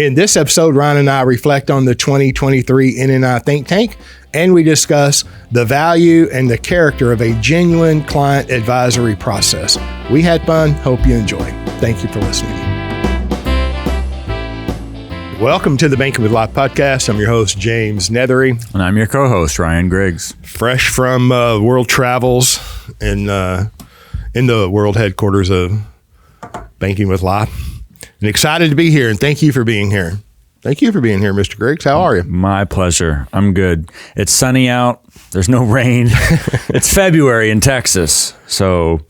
In this episode, Ryan and I reflect on the 2023 NNI Think Tank, and we discuss the value and the character of a genuine client advisory process. We had fun. Hope you enjoy. Thank you for listening. Welcome to the Banking with Life podcast. I'm your host, James Neathery. And I'm your co-host, Ryan Griggs. Fresh from world travels in the world headquarters of Banking with Life. And excited to be here, and thank you for being here. Thank you for being here, Mr. Griggs. How are you? My pleasure. I'm good. It's sunny out. There's no rain. It's February in Texas, so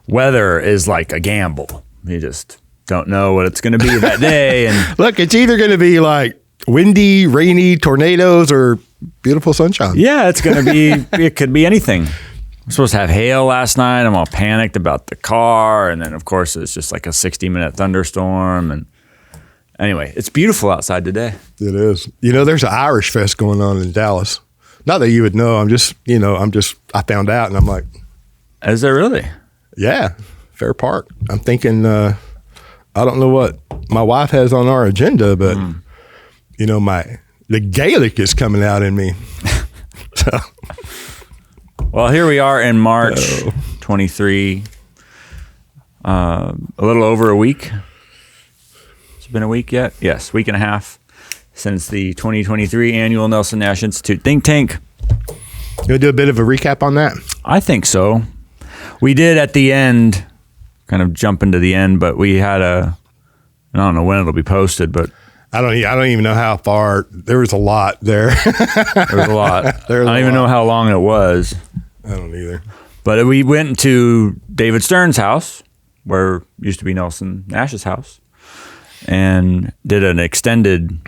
weather is like a gamble. You just don't know what it's going to be that day. And look, it's either going to be like windy, rainy, tornadoes, or beautiful sunshine. Yeah, it's going to be, it could be anything. I'm supposed to have hail last night. I'm all panicked about the car. And then, of course, it's just like a 60-minute thunderstorm. And anyway, it's beautiful outside today. It is. You know, there's an Irish Fest going on in Dallas. Not that you would know. I found out and I'm like. Is there really? Yeah, Fair Park. I'm thinking, I don't know what my wife has on our agenda, but, the Gaelic is coming out in me. So. Well, here we are in March 23, a little over a week. It's been a week yet? Yes, week and a half since the 2023 annual Nelson Nash Institute Think Tank. You want to do a bit of a recap on that? I think so. We did at the end, kind of jump into the end, but we had I don't know when it'll be posted, but I don't even know how far. There was a lot there. There was a lot. I don't even know how long it was. I don't either. But we went to David Stern's house, where used to be Nelson Nash's house, and did an extended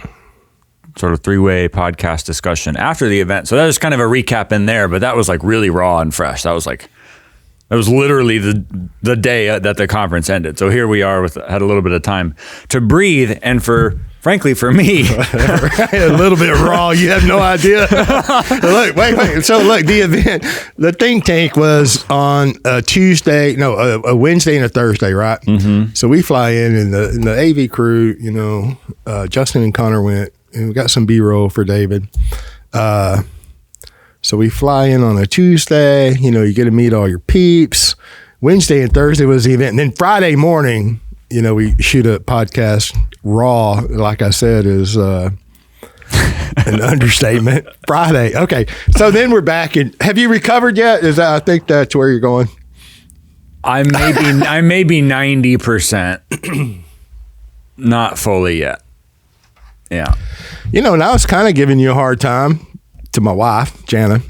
sort of three-way podcast discussion after the event. So that was kind of a recap in there, but that was like really raw and fresh. That was literally the day that the conference ended. So here we are had a little bit of time to breathe, and frankly, for me, a little bit raw. You have no idea. Look, wait. So look, the think tank was on a Wednesday and a Thursday, right? Mm-hmm. So we fly in the AV crew, Justin and Connor went, and we got some B-roll for David. So we fly in on a Tuesday, you get to meet all your peeps. Wednesday and Thursday was the event. And then Friday morning, we shoot a podcast. Raw, like I said, is an understatement. Friday. Okay. So then we're back. Have you recovered yet? I think that's where you're going. I may be 90%. Not fully yet. Yeah. And I was kind of giving you a hard time to my wife, Jana.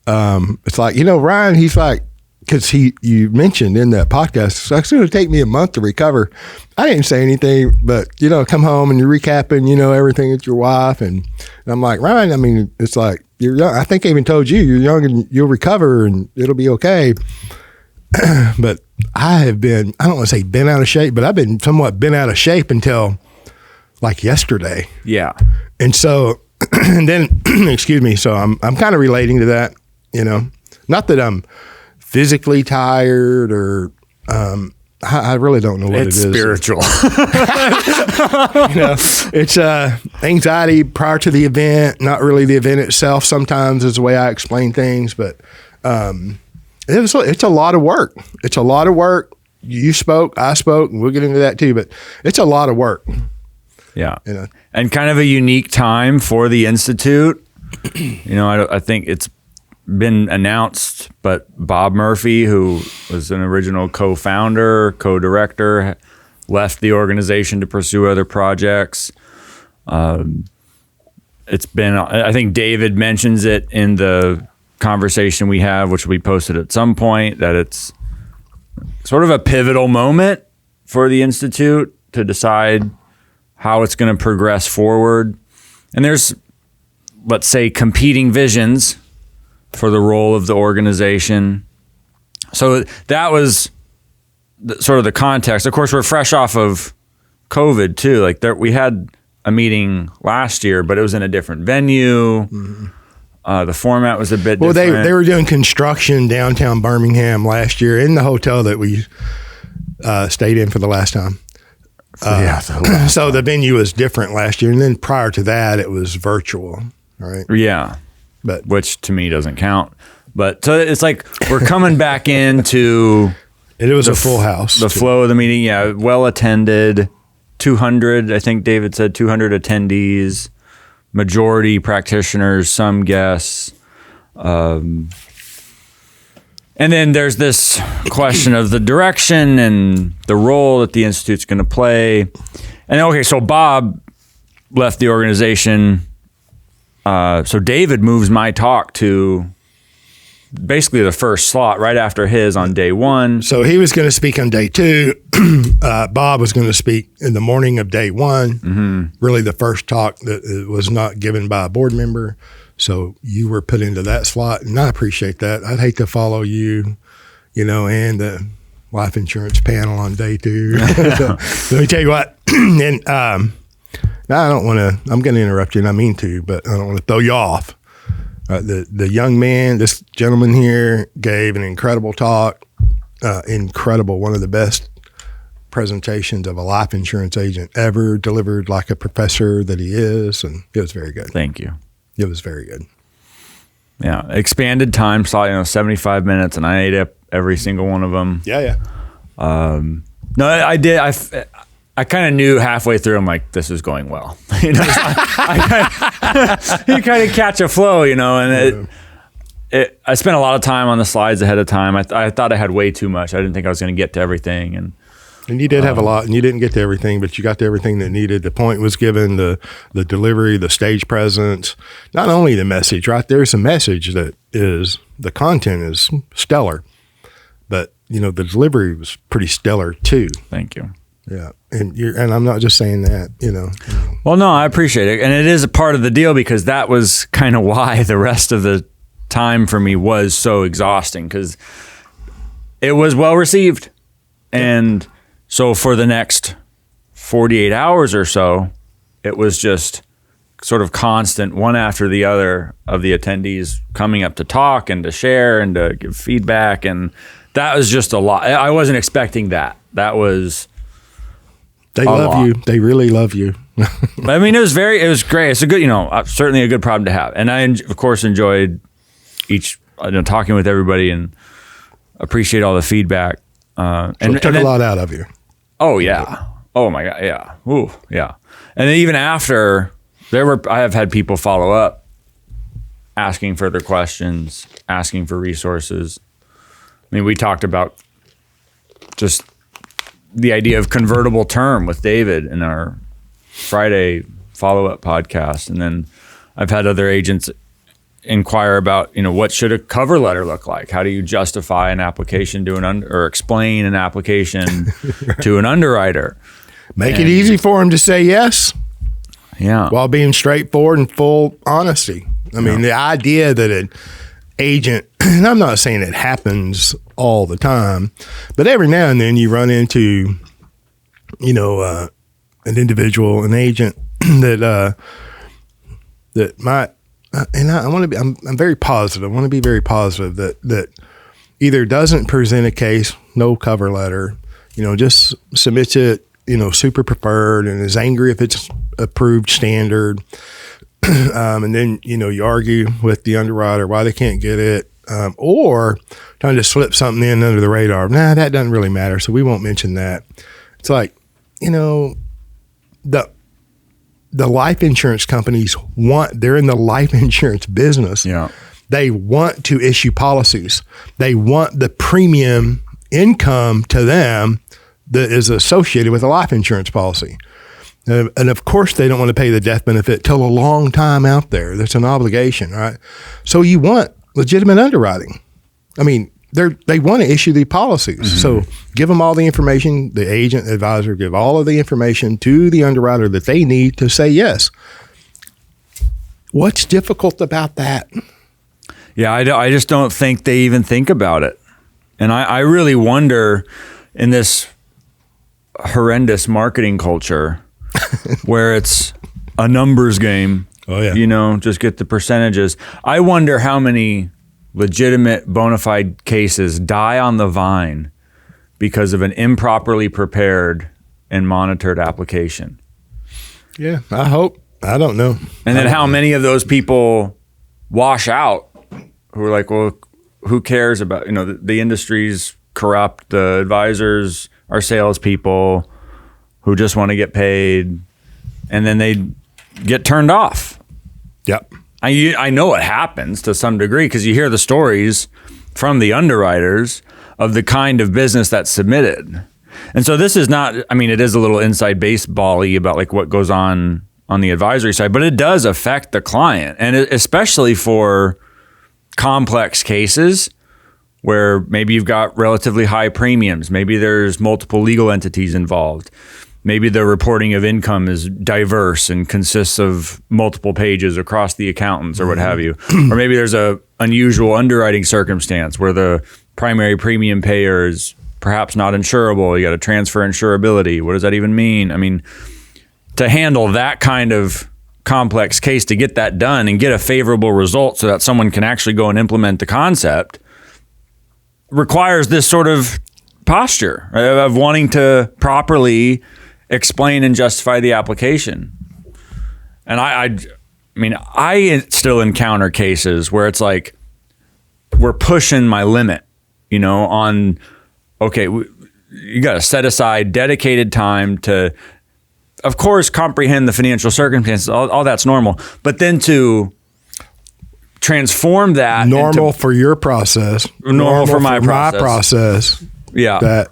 It's like, Ryan, he's like, because you mentioned in that podcast, it's going to take me a month to recover. I didn't say anything, but, come home and you're recapping, everything with your wife. And I'm like, Ryan, it's like, you're young. I think I even told you, you're young and you'll recover and it'll be okay. But I have been, I don't want to say been out of shape, but I've been somewhat been out of shape until like yesterday. Yeah. And so, and then, excuse me, so I'm kind of relating to that, not that I'm physically tired or I really don't know what it's it is. Spiritual. It's anxiety prior to the event, not really the event itself. Sometimes is the way I explain things, but it's a lot of work. It's a lot of work. You spoke, I spoke, and we'll get into that too, but it's a lot of work. Yeah. And kind of a unique time for the Institute. I think it's been announced, but Bob Murphy, who was an original co-founder, co-director, left the organization to pursue other projects. It's been, I think David mentions it in the conversation we have, which will be posted at some point, that it's sort of a pivotal moment for the Institute to decide how it's going to progress forward. And there's, let's say, competing visions for the role of the organization. So that was sort of the context. Of course, we're fresh off of COVID too. Like we had a meeting last year, but it was in a different venue. Mm-hmm. The format was a bit different. Well, they were doing construction downtown Birmingham last year in the hotel that we stayed in for the last time. So the venue was different last year, and then prior to that, it was virtual, right? Yeah, but which to me doesn't count. But so it's like we're coming back into it was a full house. The flow of the meeting, yeah, well attended. 200, I think David said 200 attendees, majority practitioners, some guests. And then there's this question of the direction and the role that the Institute's going to play. And okay, so Bob left the organization. So David moves my talk to basically the first slot right after his on day one. So he was going to speak on day two. Bob was going to speak in the morning of day one. Really the first talk that was not given by a board member. So you were put into that slot, and I appreciate that. I'd hate to follow you, and the life insurance panel on day two. So, let me tell you what. And now I don't want to. I'm going to interrupt you, and I mean to, but I don't want to throw you off. The young man, this gentleman here, gave an incredible talk. Incredible, one of the best presentations of a life insurance agent ever delivered, like a professor that he is, and it was very good. Thank you. It was very good. Yeah. Expanded time slot, 75 minutes, and I ate up every single one of them. Yeah. No, I did. I kind of knew halfway through, I'm like, this is going well. You kind of catch a flow, and I spent a lot of time on the slides ahead of time. I thought I had way too much. I didn't think I was going to get to everything. And you did have a lot, and you didn't get to everything, but you got to everything that needed. The point was given, the delivery, the stage presence, not only the message, right? There's a message that is, the content is stellar, but, the delivery was pretty stellar too. Thank you. Yeah. And I'm not just saying that, Well, no, I appreciate it. And it is a part of the deal because that was kind of why the rest of the time for me was so exhausting, because it was well received. And so for the next 48 hours or so, it was just sort of constant, one after the other, of the attendees coming up to talk and to share and to give feedback. And that was just a lot. I wasn't expecting that. That was... They love you. They really love you. I mean, it was great. It's a good, certainly a good problem to have. And I, of course, enjoyed talking with everybody and appreciate all the feedback. And it took a lot out of you. Oh, yeah. Oh, my God. Yeah. Ooh, yeah. And then even after, I have had people follow up, asking further questions, asking for resources. I mean, we talked about just the idea of convertible term with David in our Friday follow-up podcast. And then I've had other agents inquire about, what should a cover letter look like? How do you justify an application to or explain an application to an underwriter? Make it easy for him to say yes. Yeah. While being straightforward and full honesty. I mean, the idea that an agent, and I'm not saying it happens all the time, but every now and then you run into, an individual, an agent that might, and I want to be, I'm very positive. I want to be very positive that either doesn't present a case, no cover letter, just submits it, super preferred, and is angry if it's approved standard. And then, you argue with the underwriter why they can't get it, or trying to slip something in under the radar. Nah, that doesn't really matter, so we won't mention that. It's like, the life insurance companies they're in the life insurance business. Yeah. They want to issue policies. They want the premium income to them that is associated with a life insurance policy. And of course, they don't want to pay the death benefit till a long time out there. That's an obligation, right? So you want legitimate underwriting. I mean, they want to issue the policies. Mm-hmm. So give them all the information. The agent advisor give all of the information to the underwriter that they need to say yes. What's difficult about that? Yeah, I just don't think they even think about it. And I really wonder, in this horrendous marketing culture where it's a numbers game, just get the percentages. I wonder how many legitimate bona fide cases die on the vine because of an improperly prepared and monitored application. Yeah, I hope. I don't know. And then how many of those people wash out who are like, well, who cares about, the industry's corrupt, the advisors are salespeople who just want to get paid, and then they get turned off. Yep. I know it happens to some degree because you hear the stories from the underwriters of the kind of business that's submitted. And so this is not, it is a little inside baseball-y about like what goes on the advisory side, but it does affect the client. And especially for complex cases where maybe you've got relatively high premiums, maybe there's multiple legal entities involved, maybe the reporting of income is diverse and consists of multiple pages across the accountants or what have you. Or maybe there's a unusual underwriting circumstance where the primary premium payer is perhaps not insurable. You got to transfer insurability. What does that even mean? To handle that kind of complex case, to get that done and get a favorable result so that someone can actually go and implement the concept requires this sort of posture of wanting to properly explain and justify the application. And I still encounter cases where it's like we're pushing my limit, on, okay, you got to set aside dedicated time to, of course, comprehend the financial circumstances, all that's normal, but then to transform that normal for your process, normal for my process. Yeah.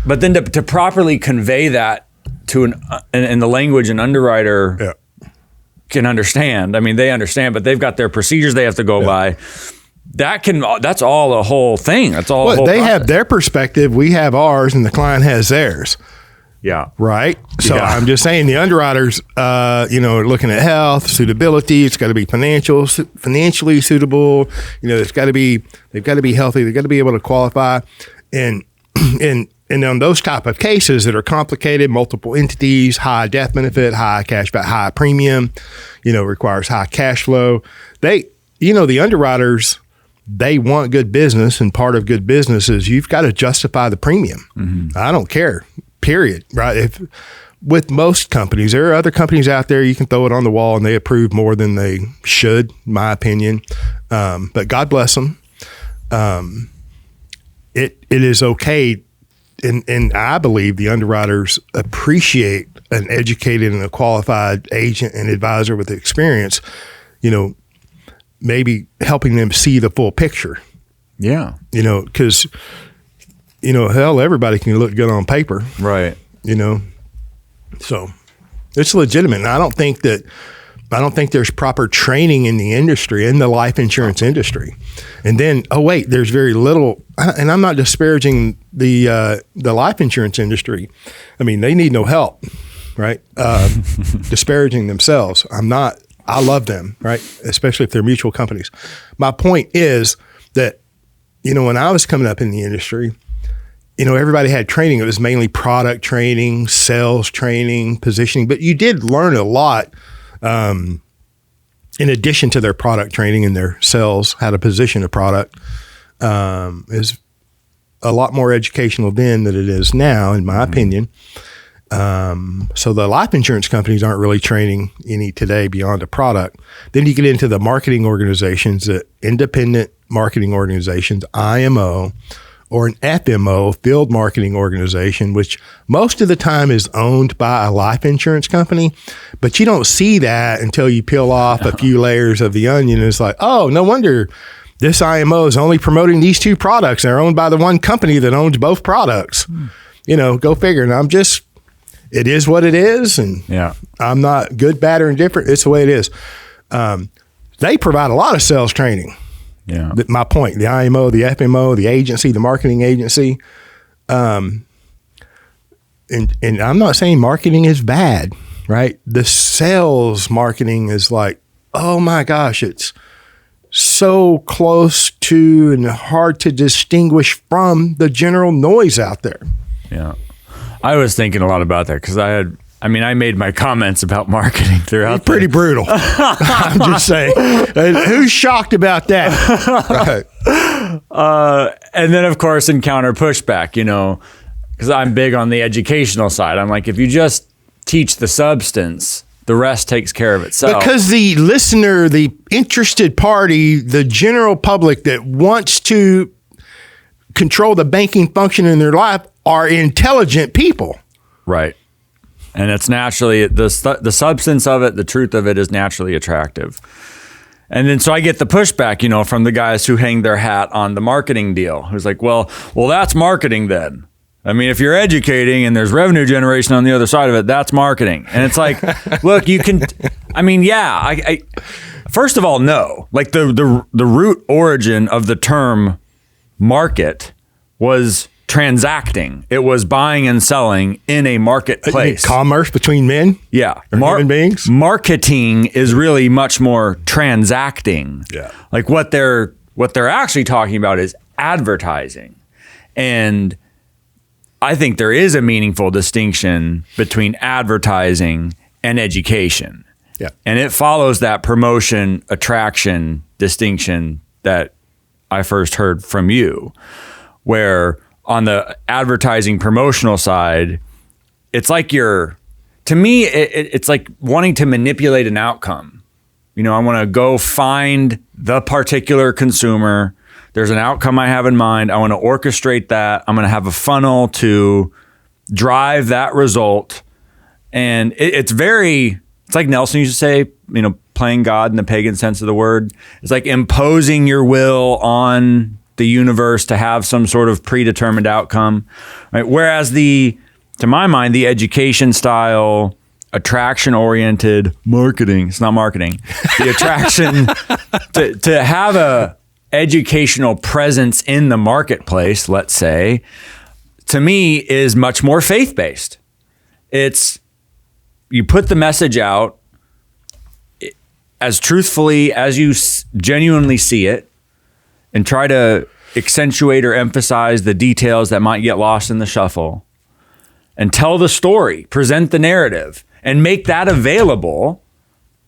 But then to properly convey that to in the language an underwriter can understand. They understand, but they've got their procedures they have to go by. That's all the whole thing. That's all. Well, they have their perspective, we have ours, and the client has theirs. Yeah. Right. So I'm just saying the underwriters, are looking at health, suitability. It's got to be financially suitable. They've got to be healthy. They've got to be able to qualify. And on those type of cases that are complicated, multiple entities, high death benefit, high cash back, high premium, requires high cash flow. The underwriters, they want good business, and part of good business is you've got to justify the premium. Mm-hmm. I don't care. Period. Right. With most companies, there are other companies out there you can throw it on the wall and they approve more than they should, in my opinion. But God bless them. It is okay. And I believe the underwriters appreciate an educated and a qualified agent and advisor with experience, maybe helping them see the full picture. Yeah. Because hell, everybody can look good on paper. Right. So it's legitimate. And I don't think there's proper training in the industry, in the life insurance industry. And then, there's very little, and I'm not disparaging the life insurance industry. They need no help, right? Disparaging themselves. I love them, right? Especially if they're mutual companies. My point is that, when I was coming up in the industry, everybody had training. It was mainly product training, sales training, positioning, but you did learn a lot in addition to their product training and their sales, how to position a product. Is a lot more educational then than it is now, in my opinion. So the life insurance companies aren't really training any today beyond a product. Then you get into the marketing organizations, the independent marketing organizations, IMO, or an FMO, field marketing organization, which most of the time is owned by a life insurance company, but you don't see that until you peel off a few layers of the onion. And it's like, oh, no wonder this IMO is only promoting these two products. They're owned by the one company that owns both products. Go figure. And it is what it is. And I'm not good, bad, or indifferent. It's the way it is. They provide a lot of sales training. Yeah. My point, the IMO, the FMO, the agency, the marketing agency. And I'm not saying marketing is bad, right? The sales marketing is like, oh my gosh, it's so close to and hard to distinguish from the general noise out there. Yeah. I was thinking a lot about that because I made my comments about marketing throughout. It's pretty brutal. I'm just saying. Who's shocked about that? Right. And then, of course, encounter pushback. because I'm big on the educational side. I'm like, if you just teach the substance, the rest takes care of itself. Because the listener, the interested party, the general public that wants to control the banking function in their life are intelligent people. Right. And it's naturally, the substance of it, the truth of it is naturally attractive. And then so I get the pushback, you know, from the guys who hang their hat on the marketing deal. Who's like, well, that's marketing then. I mean, if you're educating and there's revenue generation on the other side of it, that's marketing. And it's like, look, you can, I mean, yeah, I first of all, no. Like the root origin of the term market was transacting. It was buying and selling in a marketplace. Commerce between men? Yeah. Human beings? Marketing is really much more transacting. Yeah. Like what they're actually talking about is advertising. And I think there is a meaningful distinction between advertising and education. Yeah. And it follows that promotion attraction distinction that I first heard from you, where on the advertising promotional side, it's like to me, it's like wanting to manipulate an outcome. You know, I want to go find the particular consumer. There's an outcome I have in mind. I want to orchestrate that. I'm going to have a funnel to drive that result. And it's like Nelson used to say, you know, playing God in the pagan sense of the word. It's like imposing your will on the universe to have some sort of predetermined outcome. Right? Whereas to my mind, the education style, attraction oriented marketing, it's not marketing, the attraction to have a educational presence in the marketplace, let's say, to me is much more faith-based. It's you put the message out as truthfully as you genuinely see it and try to accentuate or emphasize the details that might get lost in the shuffle and tell the story, present the narrative, and make that available.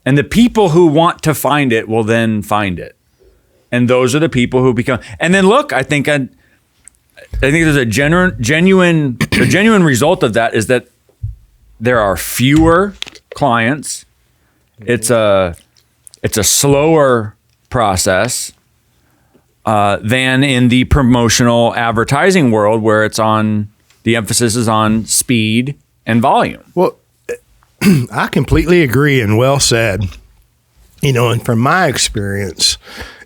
And the people who want to find it will then find it. And those are the people who become. And then look, I think there's a genuine result of that is that there are fewer clients. It's a slower process than in the promotional advertising world, where the emphasis is on speed and volume. Well, I completely agree, and well said. You know, and from my experience,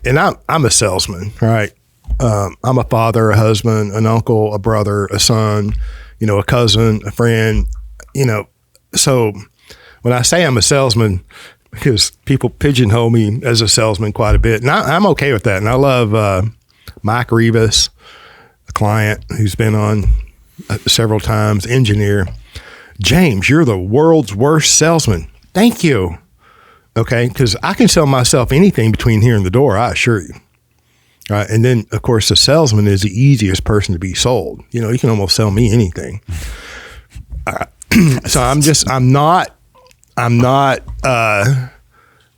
and I'm a salesman, right? I'm a father, a husband, an uncle, a brother, a son, you know, a cousin, a friend, you know. So when I say I'm a salesman, because people pigeonhole me as a salesman quite a bit, and I'm okay with that. And I love Mike Rivas, a client who's been on several times, engineer. James, you're the world's worst salesman. Thank you. Okay, because I can sell myself anything between here and the door, I assure you. Right, and then of course the salesman is the easiest person to be sold. You know, you can almost sell me anything. So I'm not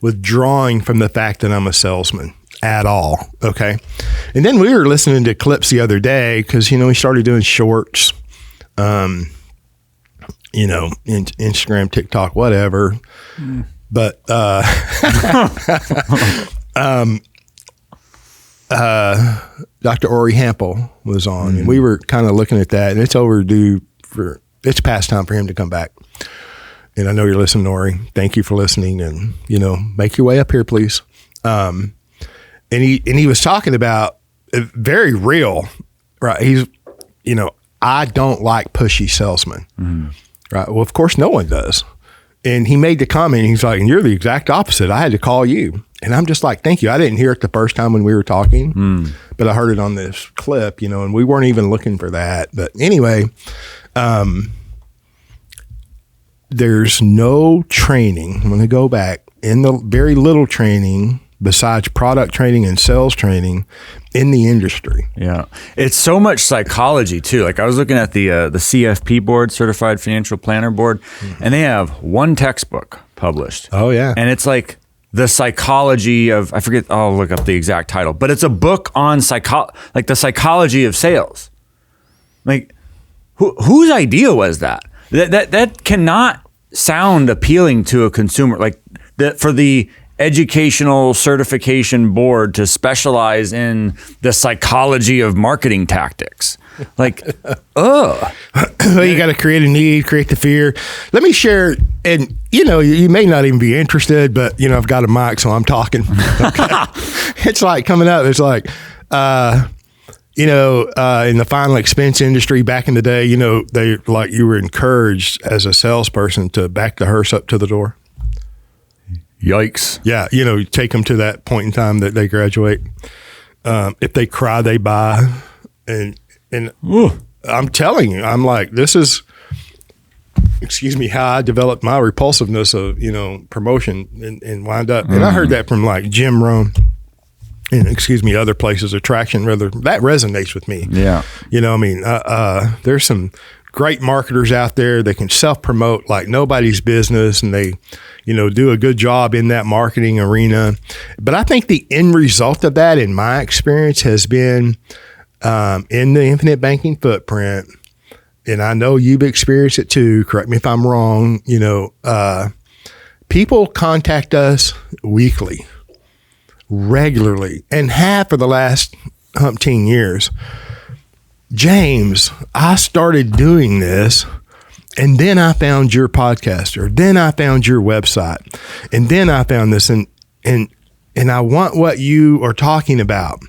withdrawing from the fact that I'm a salesman at all. Okay, and then we were listening to clips the other day because you know we started doing shorts. You know, Instagram, TikTok, whatever. But Dr. Ori Hampel was on, and we were kind of looking at that, and it's overdue it's past time for him to come back. And I know you're listening, Ori. Thank you for listening, and you know, make your way up here, please. And he was talking about very real, right? He's, you know, I don't like pushy salesmen, right? Well, of course, no one does. And he made the comment, he's like, and you're the exact opposite. I had to call you. And I'm just like, thank you. I didn't hear it the first time when we were talking, but I heard it on this clip, you know, and we weren't even looking for that. But anyway, there's no training. I'm going to go back in the very little training besides product training and sales training in the industry. Yeah. It's so much psychology too. Like I was looking at the CFP board, Certified Financial Planner board, and they have one textbook published. Oh yeah. And it's like the psychology of, I forget, I'll look up the exact title, but it's a book on the psychology of sales. Like whose idea was that? That cannot sound appealing to a consumer. Like for the educational certification board to specialize in the psychology of marketing tactics. Like, well, you got to create a need, create the fear. Let me share, and you may not even be interested, but I've got a mic, so I'm talking. Okay. It's like coming up. It's like, in the final expense industry back in the day, they like you were encouraged as a salesperson to back the hearse up to the door. Yikes. Yeah, take them to that point in time that they graduate. If they cry, they buy, and I'm telling you, I'm like, this is, how I developed my repulsiveness of, promotion and wind up. And I heard that from like Jim Rohn and, other places, Attraction, rather, that resonates with me. Yeah. There's some great marketers out there that can self-promote like nobody's business, and they, do a good job in that marketing arena. But I think the end result of that, in my experience, has been in the infinite banking footprint, and I know you've experienced it too, correct me if I'm wrong, people contact us weekly, regularly, and have for the last umpteen years. James, I started doing this, and then I found your podcast, or then I found your website, and then I found this, and I want what you are talking about.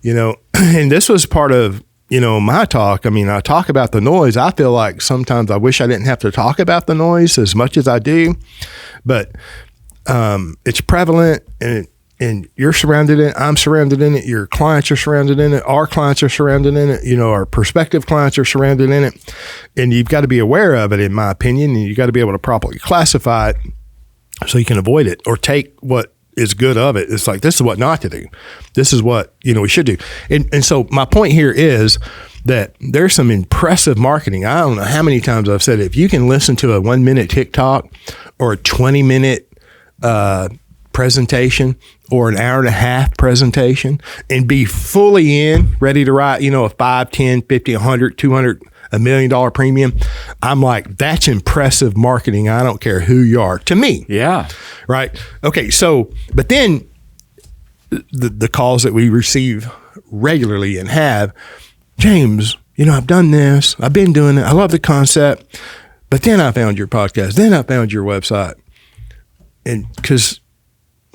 And this was part of, my talk. I talk about the noise. I feel like sometimes I wish I didn't have to talk about the noise as much as I do, but it's prevalent, and you're surrounded in it. I'm surrounded in it. Your clients are surrounded in it. Our clients are surrounded in it. Our prospective clients are surrounded in it. And you've got to be aware of it, in my opinion, and you got to be able to properly classify it so you can avoid it or take what is good of it. It's like, this is what not to do. This is what, we should do. And so my point here is that there's some impressive marketing. I don't know how many times I've said, if you can listen to a 1-minute TikTok or a 20-minute presentation or an hour and a half presentation and be fully in, ready to write, a 5, 10, 50, 100, 200, $1 million premium. I'm like, that's impressive marketing. I don't care who you are, to me. Yeah. Right. Okay. So, but then the calls that we receive regularly and have, James, I've done this. I've been doing it. I love the concept, but then I found your podcast. Then I found your website. And because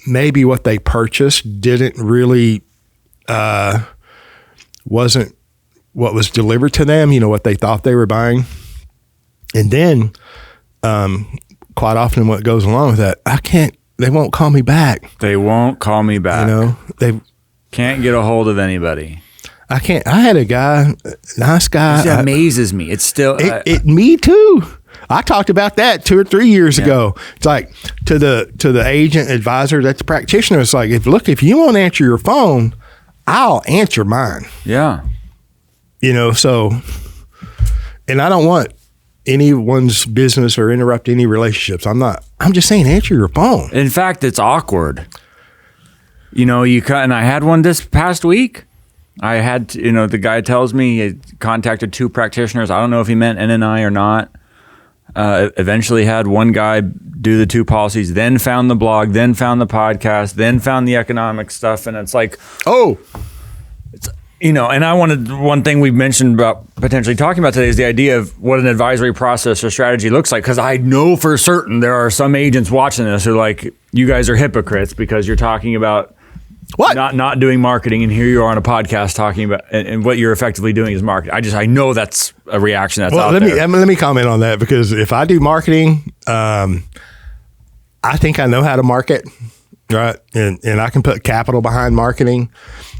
maybe what they purchased didn't really, wasn't what was delivered to them, what they thought they were buying. And then, quite often what goes along with that, they won't call me back. They won't call me back. They can't get a hold of anybody. I can't. I had a guy, nice guy. It amazes me. It's still, me too. I talked about that 2 or 3 years ago. It's like to the agent advisor, that's the practitioner. It's like, if you won't answer your phone, I'll answer mine. Yeah. So, and I don't want anyone's business or interrupt any relationships. I'm just saying, answer your phone. In fact, it's awkward. And I had one this past week. I had, the guy tells me he contacted 2 practitioners. I don't know if he meant NNI or not. Eventually had one guy do the 2 policies, then found the blog, then found the podcast, then found the economic stuff. And it's like, and I wanted, one thing we mentioned about potentially talking about today is the idea of what an advisory process or strategy looks like. Because I know for certain there are some agents watching this who are like, you guys are hypocrites because you're talking about what? Not doing marketing, and here you are on a podcast talking about, and what you're effectively doing is marketing. I know that's a reaction that's out there. Let me comment on that, because if I do marketing, I think I know how to market, right? And I can put capital behind marketing.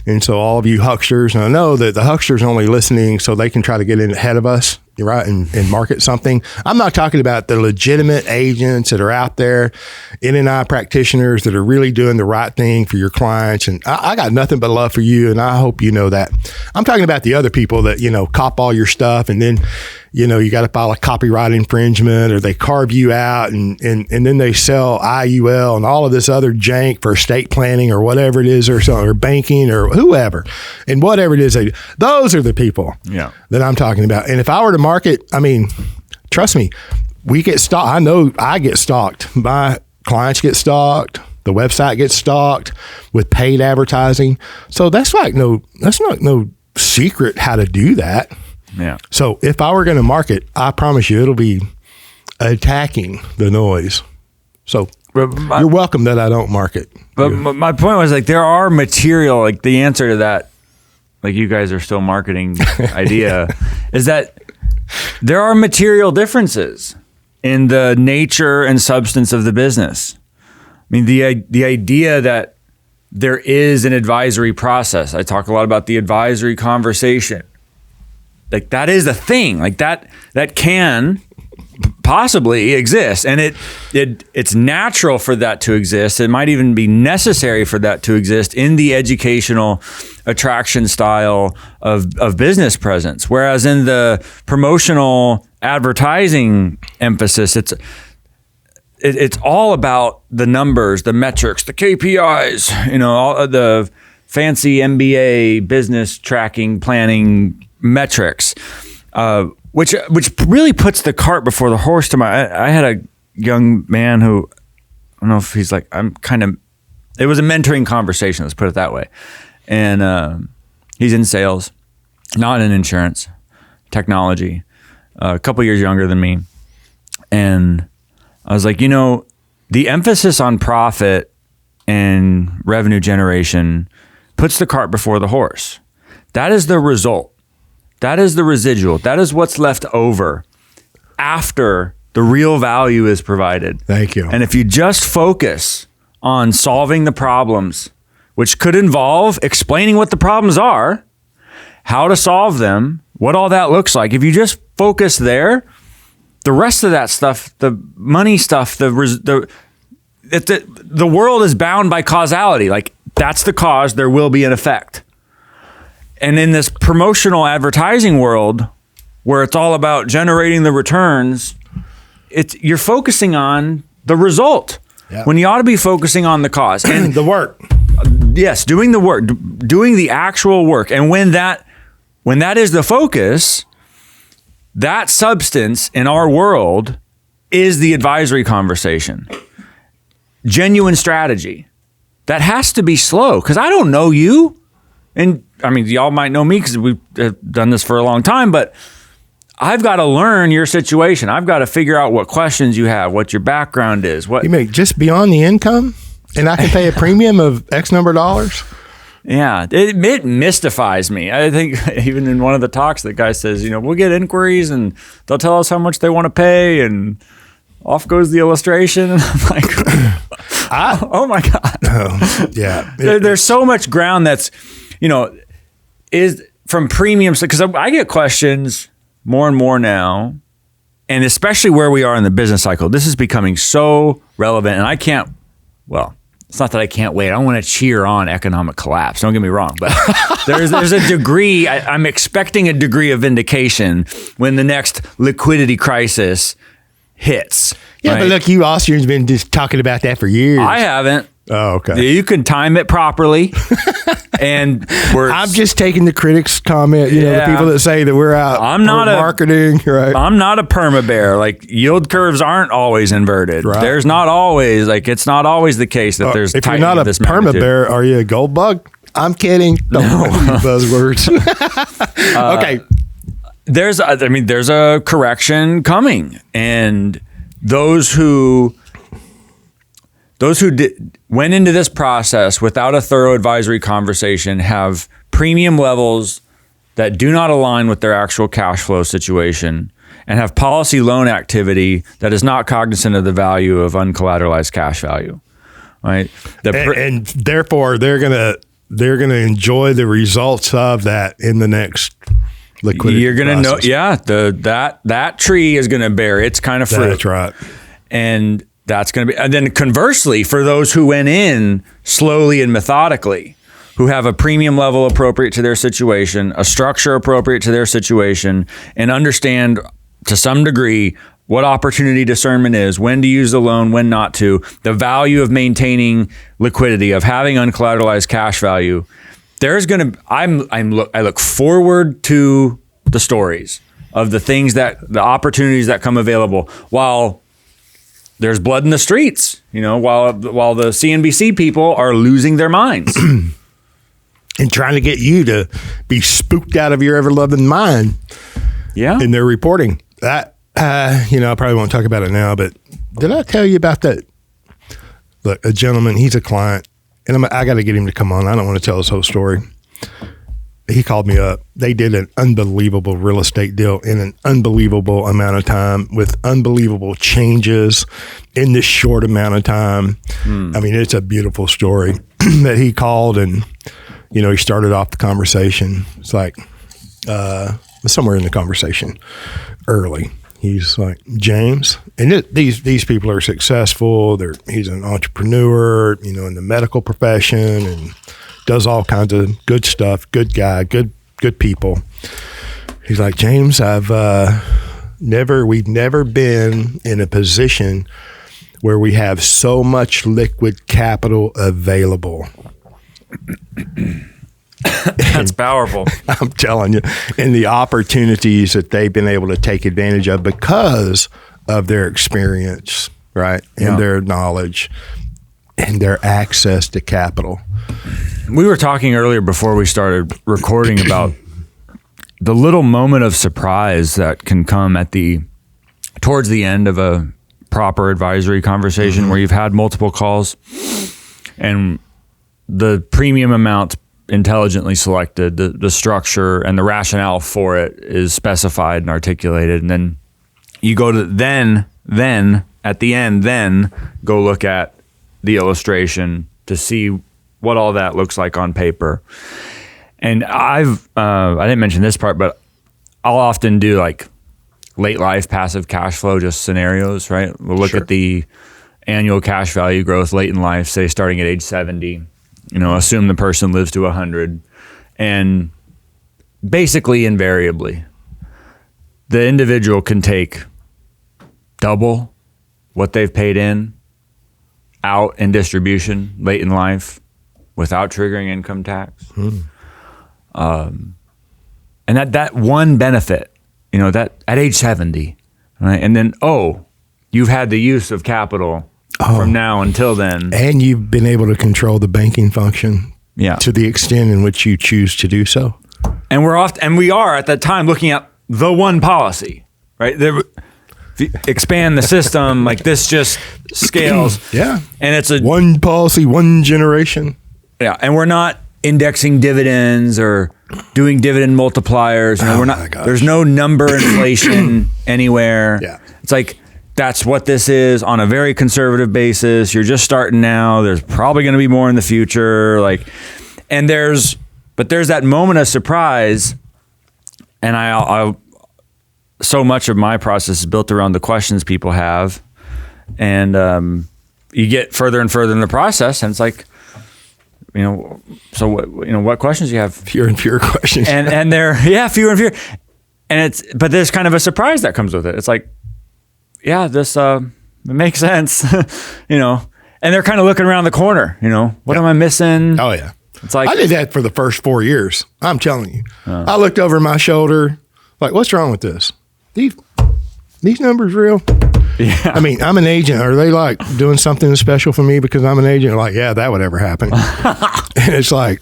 And so all of you hucksters, and I know that the hucksters are only listening so they can try to get in ahead of us, right, and market something. I'm not talking about the legitimate agents that are out there, NNI practitioners that are really doing the right thing for your clients. And I got nothing but love for you, and I hope you know that. I'm talking about the other people that, cop all your stuff and then, you got to file a copyright infringement, or they carve you out, and then they sell IUL and all of this other jank for estate planning or whatever it is, or banking or whoever, and whatever it is, those are the people that I'm talking about. And if I were to market, I mean, trust me, we get stalked. I know I get stalked. My clients get stalked. The website gets stalked with paid advertising. So that's not no secret how to do that. Yeah. So if I were going to market, I promise you it'll be attacking the noise. So you're welcome that I don't market. But my point was, like, there are material, like the answer to that, like you guys are still marketing idea, is that there are material differences in the nature and substance of the business. I mean, the idea that there is an advisory process. I talk a lot about the advisory conversation. Like, that is a thing. Like, that can possibly exist, and it's natural for that to exist. It might even be necessary for that to exist in the educational attraction style of business presence. Whereas in the promotional advertising emphasis, it's all about the numbers, the metrics, the KPIs, all of the fancy MBA business tracking, planning metrics, which really puts the cart before the horse. I had a young man who, I don't know if he's like, it was a mentoring conversation, let's put it that way. And he's in sales, not in insurance, technology, a couple years younger than me. And I was like, the emphasis on profit and revenue generation puts the cart before the horse. That is the result. That is the residual. That is what's left over after the real value is provided. Thank you. And if you just focus on solving the problems, which could involve explaining what the problems are, how to solve them, what all that looks like, if you just focus there, the rest of that stuff, the money stuff, the world is bound by causality. Like, that's the cause, there will be an effect. And in this promotional advertising world, where it's all about generating the returns, you're focusing on the result when you ought to be focusing on the cause and the work. Yes, doing the work, doing the actual work. And when that is the focus, that substance in our world is the advisory conversation. Genuine strategy. That has to be slow, because I don't know you. And I mean, y'all might know me because we've done this for a long time, but I've got to learn your situation. I've got to figure out what questions you have, what your background is. What you mean, just beyond the income, and I can pay a premium of X number of dollars? Yeah, it mystifies me. I think even in one of the talks, the guy says, we'll get inquiries and they'll tell us how much they want to pay, and off goes the illustration. And I'm like, oh my God. Yeah. There's so much ground that's, is from premiums, because I get questions more and more now, and especially where we are in the business cycle, this is becoming so relevant, and it's not that I can't wait. I don't want to cheer on economic collapse. Don't get me wrong, but there's a degree, I'm expecting a degree of vindication when the next liquidity crisis hits. Yeah, right? But look, you Austrians been just talking about that for years. I haven't. Oh, okay. You can time it properly. And I'm just taking the critics' comment, the people that say that we're out marketing, right? I'm not a perma bear. Like, yield curves aren't always inverted. Right. There's not always, it's not always the case that there's if you're not a perma bear, are you a gold bug? I'm kidding. Don't use buzzwords. Okay. There's a correction coming, and those who went into this process without a thorough advisory conversation have premium levels that do not align with their actual cash flow situation, and have policy loan activity that is not cognizant of the value of uncollateralized cash value, right? And therefore, they're gonna enjoy the results of that in the next liquidity. You're gonna process. that tree is gonna bear its kind of fruit. That's right. And that's going to be, and then conversely, for those who went in slowly and methodically, who have a premium level appropriate to their situation, a structure appropriate to their situation, and understand to some degree what opportunity discernment is, when to use the loan, when not to, the value of maintaining liquidity, of having uncollateralized cash value, I look forward to the stories of the opportunities that come available while there's blood in the streets, while the CNBC people are losing their minds. And trying to get you to be spooked out of your ever-loving mind. Yeah. In their reporting. That, I probably won't talk about it now, but did I tell you about that? Look, a gentleman, he's a client, and I got to get him to come on. I don't want to tell his whole story. He called me up. They did an unbelievable real estate deal in an unbelievable amount of time with unbelievable changes in this short amount of time. I mean, it's a beautiful story that he called, and, he started off the conversation. It's like, somewhere in the conversation early, he's like, James, and these people are successful. He's an entrepreneur, in the medical profession, and does all kinds of good stuff. Good guy, good people. He's like, James, we've never been in a position where we have so much liquid capital available. That's powerful. I'm telling you. And the opportunities that they've been able to take advantage of because of their experience, right? And their knowledge and their access to capital. We were talking earlier before we started recording about the little moment of surprise that can come towards the end of a proper advisory conversation where you've had multiple calls and the premium amount intelligently selected, the structure and the rationale for it is specified and articulated. And then you go to then at the end, go look at the illustration to see what all that looks like on paper. And I didn't mention this part, but I'll often do like late life passive cash flow, just scenarios, right? We'll look at the annual cash value growth late in life, say starting at age 70, assume the person lives to 100, and basically invariably the individual can take double what they've paid out in distribution late in life without triggering income tax. And that one benefit, that at age 70, right? And then, you've had the use of capital from now until then. And you've been able to control the banking function to the extent in which you choose to do so. And we are at that time looking at the one policy, right? If you expand the system, like this just scales. Yeah. And it's a one policy, one generation. Yeah. And we're not indexing dividends or doing dividend multipliers. There's no number inflation anywhere. Yeah. It's like, that's what this is on a very conservative basis. You're just starting now. There's probably going to be more in the future. But there's that moment of surprise. And I so much of my process is built around the questions people have. And you get further and further in the process, and it's like, so what questions do you have? Fewer and fewer questions. and they're, fewer and fewer. But there's kind of a surprise that comes with it. It's like, this it makes sense, and they're kind of looking around the corner, what am I missing? Oh yeah. It's like, I did that for the first 4 years. I'm telling you, I looked over my shoulder, like, what's wrong with this? These numbers real? Yeah. I mean, I'm an agent. Are they like doing something special for me because I'm an agent? Like, yeah, that would ever happen. And it's like,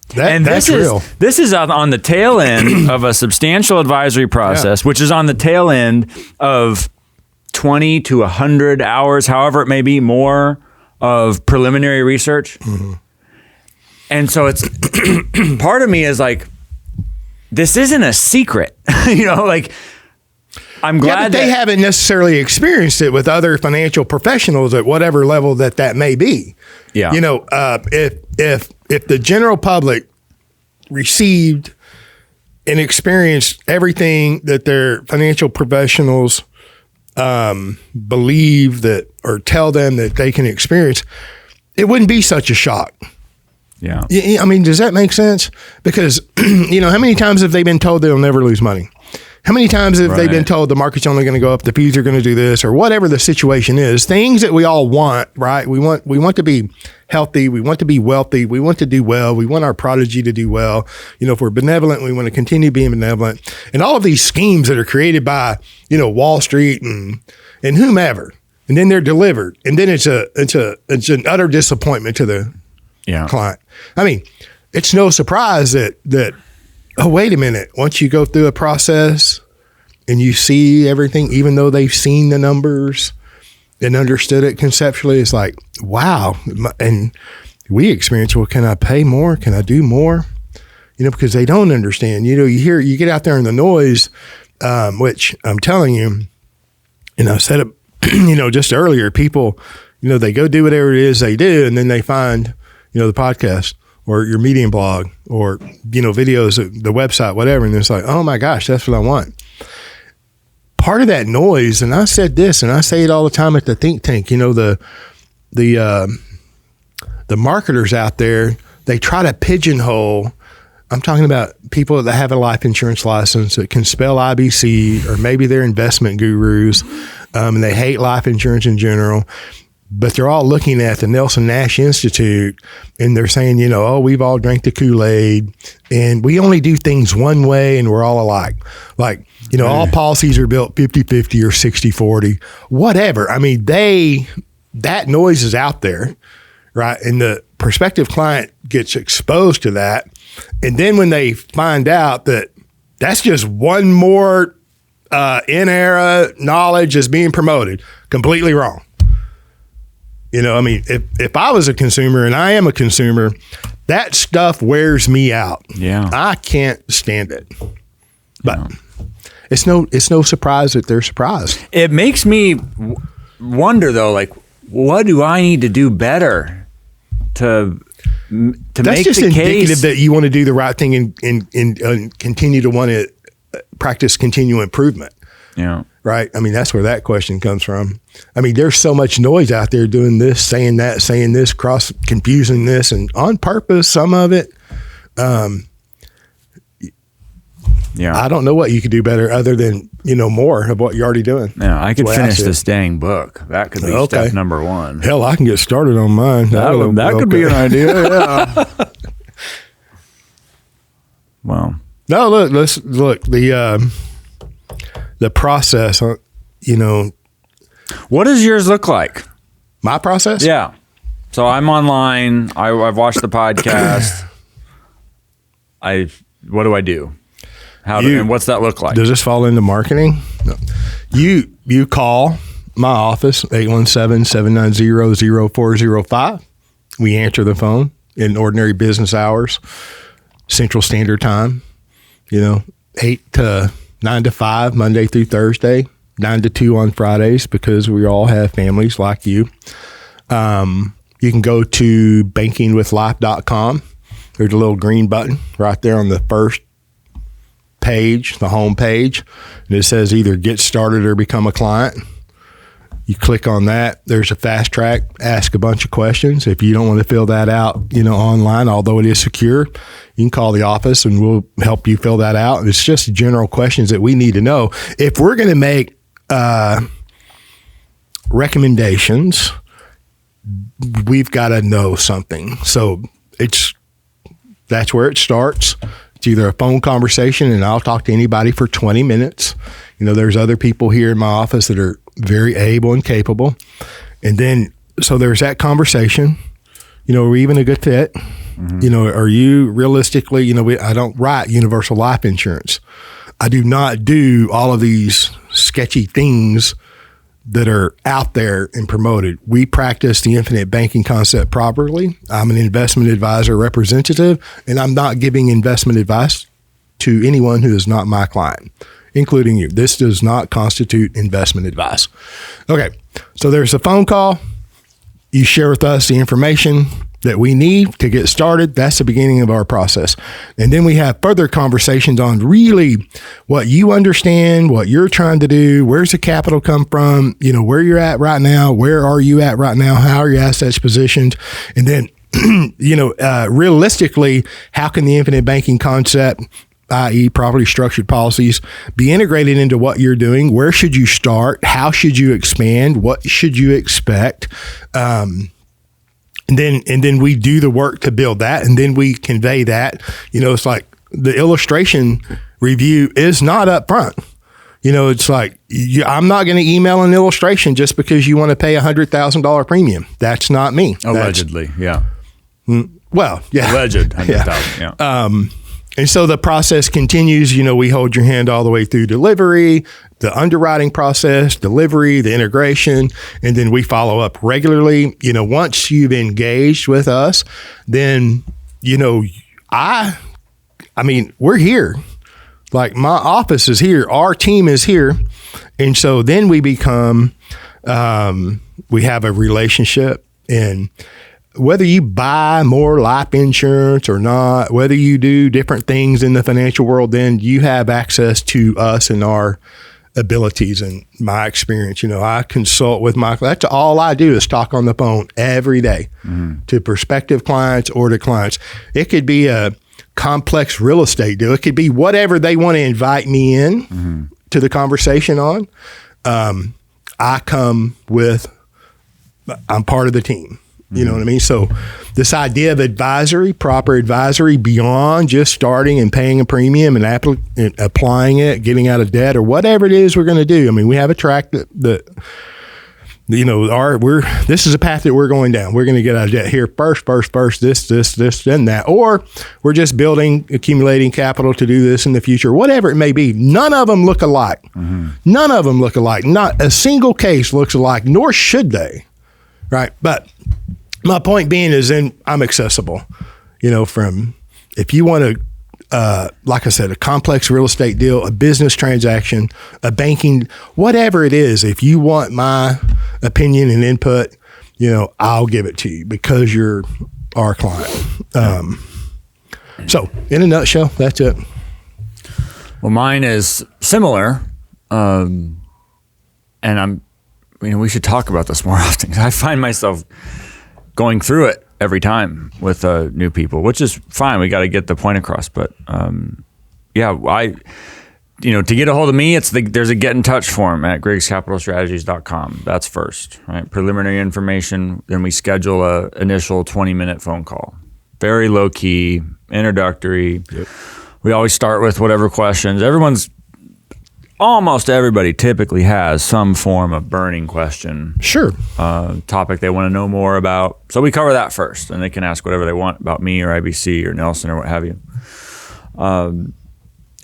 that's real. This is on the tail end of a substantial advisory process, which is on the tail end of 20 to 100 hours, however it may be, more of preliminary research. And so it's part of me is like, this isn't a secret, I'm glad but they haven't necessarily experienced it with other financial professionals at whatever level that may be. Yeah. If the general public received and experienced everything that their financial professionals believe that or tell them that they can experience, it wouldn't be such a shock. Yeah. I mean, does that make sense? Because, how many times have they been told they'll never lose money? How many times have they been told the market's only going to go up, the fees are going to do this, or whatever the situation is? Things that we all want, right? We want to be healthy. We want to be wealthy. We want to do well. We want our prodigy to do well. If we're benevolent, we want to continue being benevolent. And all of these schemes that are created by, Wall Street and whomever, and then they're delivered, and then it's an utter disappointment to the client. I mean, it's no surprise that oh, wait a minute. Once you go through a process and you see everything, even though they've seen the numbers and understood it conceptually, it's like, wow. And we experience, well, can I pay more? Can I do more? Because they don't understand. You get out there in the noise, which I'm telling you, and I said it, just earlier, people, they go do whatever it is they do, and then they find, the podcast or your Medium blog or, videos, the website, whatever. And it's like, oh my gosh, that's what I want. Part of that noise, and I said this, and I say it all the time at the think tank, the marketers out there, they try to pigeonhole. I'm talking about people that have a life insurance license that can spell IBC, or maybe they're investment gurus, and they hate life insurance in general. But they're all looking at the Nelson Nash Institute, and they're saying, we've all drank the Kool-Aid, and we only do things one way, and we're all alike. Like, all policies are built 50-50 or 60-40, whatever. I mean, that noise is out there, right? And the prospective client gets exposed to that. And then when they find out that that's just one more in-era knowledge is being promoted, completely wrong. If I was a consumer, and I am a consumer, that stuff wears me out. Yeah. I can't stand it. But it's no surprise that they're surprised. It makes me wonder, though, like, what do I need to do better to That's make just the indicative case that you want to do the right thing and continue to want to practice continual improvement. Yeah. Right. I mean, that's where that question comes from. I mean, there's so much noise out there doing this, saying that, saying this, confusing this, and on purpose, some of it. I don't know what you could do better other than, more of what you're already doing. Yeah, I could finish this dang book. That could be step number one. Hell, I can get started on mine. That could be an idea. Yeah. Well. No, look. The process, What does yours look like? My process? Yeah. So I'm online. I've watched the podcast. What do I do? And what's that look like? Does this fall into marketing? No. You call my office, 817-790-0405. We answer the phone in ordinary business hours, Central Standard Time, 8 to 9 to 5, Monday through Thursday, 9 to 2 on Fridays, because we all have families like you. You can go to bankingwithlife.com. There's a little green button right there on the first page, the home page, and it says either get started or become a client. You click on that. There's a fast track, ask a bunch of questions. If you don't want to fill that out, online, although it is secure, you can call the office and we'll help you fill that out. It's just general questions that we need to know. If we're going to make recommendations, we've got to know something. So that's where it starts. It's either a phone conversation, and I'll talk to anybody for 20 minutes. There's other people here in my office that are very able and capable. And then, so there's that conversation. Are we even a good fit? Mm-hmm. Are you realistically, I don't write universal life insurance. I do not do all of these sketchy things that are out there and promoted. We practice the infinite banking concept properly. I'm an investment advisor representative, and I'm not giving investment advice to anyone who is not my client, including you. This does not constitute investment advice. Okay, so there's a phone call. You share with us the information that we need to get started. That's the beginning of our process. And then we have further conversations on really what you understand, what you're trying to do, where's the capital come from, where you're at right now, where are you at right now, how are your assets positioned, and then, realistically, how can the infinite banking concept i.e. properly structured policies, be integrated into what you're doing. Where should you start? How should you expand? What should you expect? And then we do the work to build that, and then we convey that. It's like the illustration review is not up front. It's like, I'm not going to email an illustration just because you want to pay $100,000 premium. That's not me. Allegedly, yeah. Well, yeah. Alleged 100,000, yeah. And so the process continues. We hold your hand all the way through delivery, the underwriting process, delivery, the integration, and then we follow up regularly. Once you've engaged with us, then, I mean, we're here. Like, my office is here. Our team is here. And so then we become, we have a relationship, and whether you buy more life insurance or not, whether you do different things in the financial world, then you have access to us and our abilities and my experience. I consult with that's all I do is talk on the phone every day to prospective clients or to clients. It could be a complex real estate deal. It could be whatever they want to invite me in to the conversation on. I come with, I'm part of the team. You know what I mean? So this idea of advisory, proper advisory beyond just starting and paying a premium and applying it, getting out of debt or whatever it is we're going to do. I mean, we have a track that this is a path that we're going down. We're going to get out of debt here first, this, then that. Or we're just accumulating capital to do this in the future, whatever it may be. None of them look alike. None of them look alike. Not a single case looks alike, nor should they. Right. But my point being is, then I'm accessible, from, if you want to, like I said, a complex real estate deal, a business transaction, a banking, whatever it is, if you want my opinion and input, I'll give it to you because you're our client. So in a nutshell, that's it. Well, mine is similar. And we should talk about this more often. I find myself going through it every time with new people, which is fine. We got to get the point across. But to get a hold of me, there's a get in touch form at griggscapitalstrategies.com. That's first, right? Preliminary information. Then we schedule a initial 20-minute phone call. Very low key, introductory. Yep. We always start with whatever questions. Almost everybody typically has some form of burning question. Sure. Topic they want to know more about. So we cover that first, and they can ask whatever they want about me or IBC or Nelson or what have you. And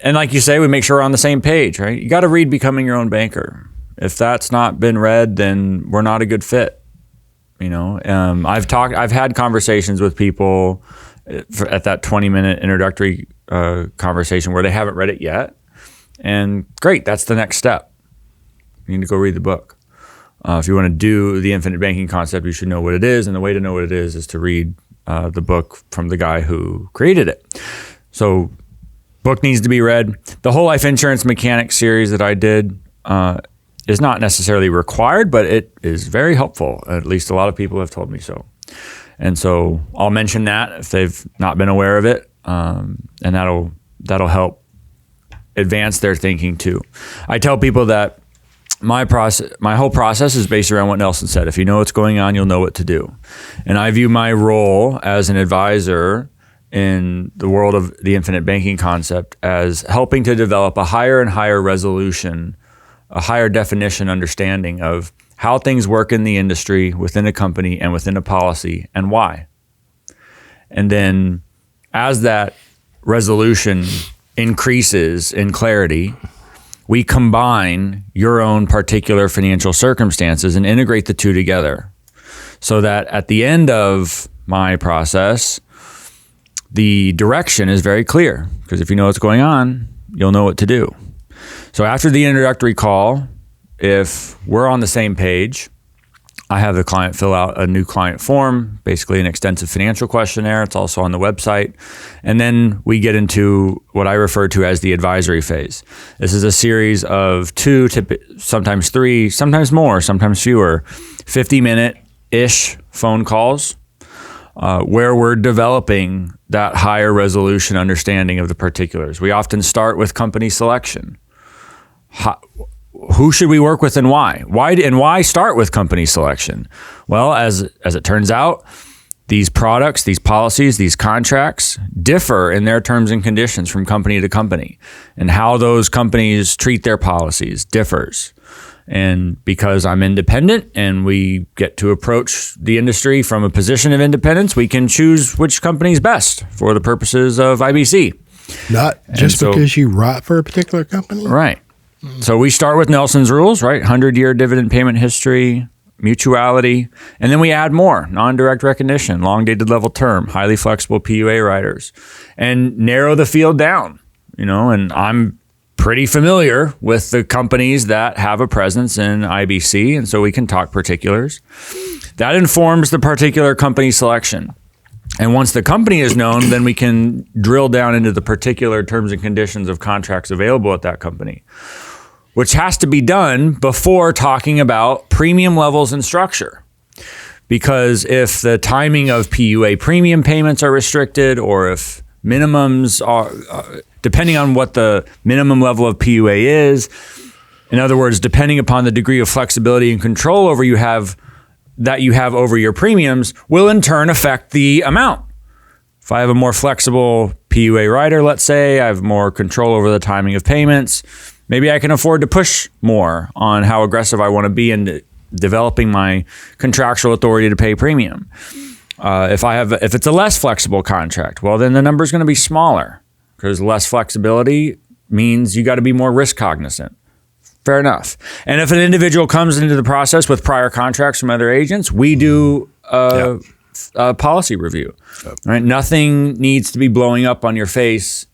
like you say, we make sure we're on the same page, right? You got to read Becoming Your Own Banker. If that's not been read, then we're not a good fit. I've had conversations with people at that 20-minute introductory conversation where they haven't read it yet. And great, that's the next step. You need to go read the book. If you want to do the infinite banking concept, you should know what it is. And the way to know what it is to read the book from the guy who created it. So book needs to be read. The Whole Life Insurance Mechanics series that I did is not necessarily required, but it is very helpful. At least a lot of people have told me so. And so I'll mention that if they've not been aware of it. And that'll help advance their thinking too. I tell people that my whole process is based around what Nelson said. If you know what's going on, you'll know what to do. And I view my role as an advisor in the world of the infinite banking concept as helping to develop a higher and higher resolution, a higher definition understanding of how things work in the industry, within a company, and within a policy, and why. And then as that resolution increases in clarity, we combine your own particular financial circumstances and integrate the two together so that at the end of my process, the direction is very clear, because if you know what's going on, you'll know what to do. So after the introductory call, if we're on the same page, I have the client fill out a new client form, basically an extensive financial questionnaire. It's also on the website. And then we get into what I refer to as the advisory phase. This is a series of 2, sometimes 3, sometimes more, sometimes fewer, 50-minute-ish phone calls where we're developing that higher resolution understanding of the particulars. We often start with company selection. Who should we work with and why? Why start with company selection? Well, as it turns out, these products, these policies, these contracts differ in their terms and conditions from company to company, and how those companies treat their policies differs. And because I'm independent and we get to approach the industry from a position of independence, we can choose which company is best for the purposes of IBC. Not just because you write for a particular company? Right. So we start with Nelson's rules, right? 100-year dividend payment history, mutuality, and then we add more: non-direct recognition, long-dated level term, highly flexible PUA riders, and narrow the field down, and I'm pretty familiar with the companies that have a presence in IBC, and so we can talk particulars. That informs the particular company selection. And once the company is known, then we can drill down into the particular terms and conditions of contracts available at that company, which has to be done before talking about premium levels and structure. Because if the timing of PUA premium payments are restricted, or if minimums are, depending on what the minimum level of PUA is, in other words, depending upon the degree of flexibility and control you have over your premiums, will in turn affect the amount. If I have a more flexible PUA rider, let's say, I have more control over the timing of payments, maybe I can afford to push more on how aggressive I want to be in developing my contractual authority to pay premium. If it's a less flexible contract, well, then the number is going to be smaller, because less flexibility means you got to be more risk cognizant. Fair enough. And if an individual comes into the process with prior contracts from other agents, we do a policy review. Right? Nothing needs to be blowing up in your face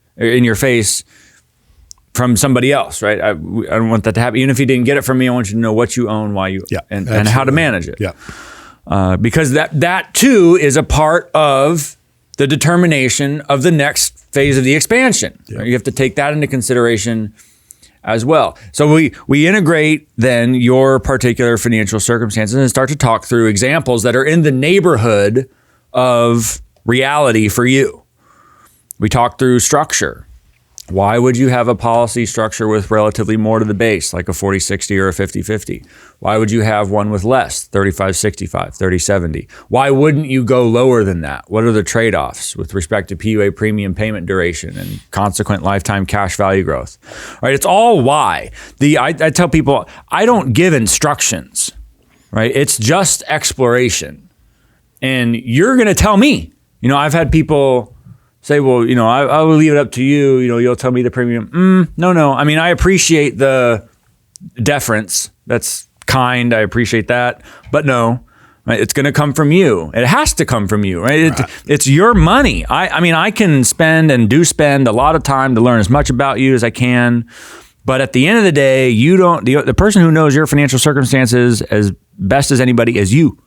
from somebody else, right? I don't want that to happen. Even if you didn't get it from me, I want you to know what you own, why you, and how to manage it. Yeah. Because that too is a part of the determination of the next phase of the expansion. Yeah. Right? You have to take that into consideration as well. So we integrate then your particular financial circumstances and start to talk through examples that are in the neighborhood of reality for you. We talk through structure. Why would you have a policy structure with relatively more to the base, like a 40-60 or a 50-50? Why would you have one with less, 35-65, 30-70? Why wouldn't you go lower than that? What are the trade-offs with respect to PUA premium payment duration and consequent lifetime cash value growth? Right? It's all why. I tell people, I don't give instructions, right? It's just exploration. And you're going to tell me. I've had people say, well, I will leave it up to you. You'll tell me the premium. No. I mean, I appreciate the deference. That's kind. I appreciate that. But no, right? It's going to come from you. It has to come from you, right? It's your money. I can spend and do spend a lot of time to learn as much about you as I can. But at the end of the day, the person who knows your financial circumstances as best as anybody is you.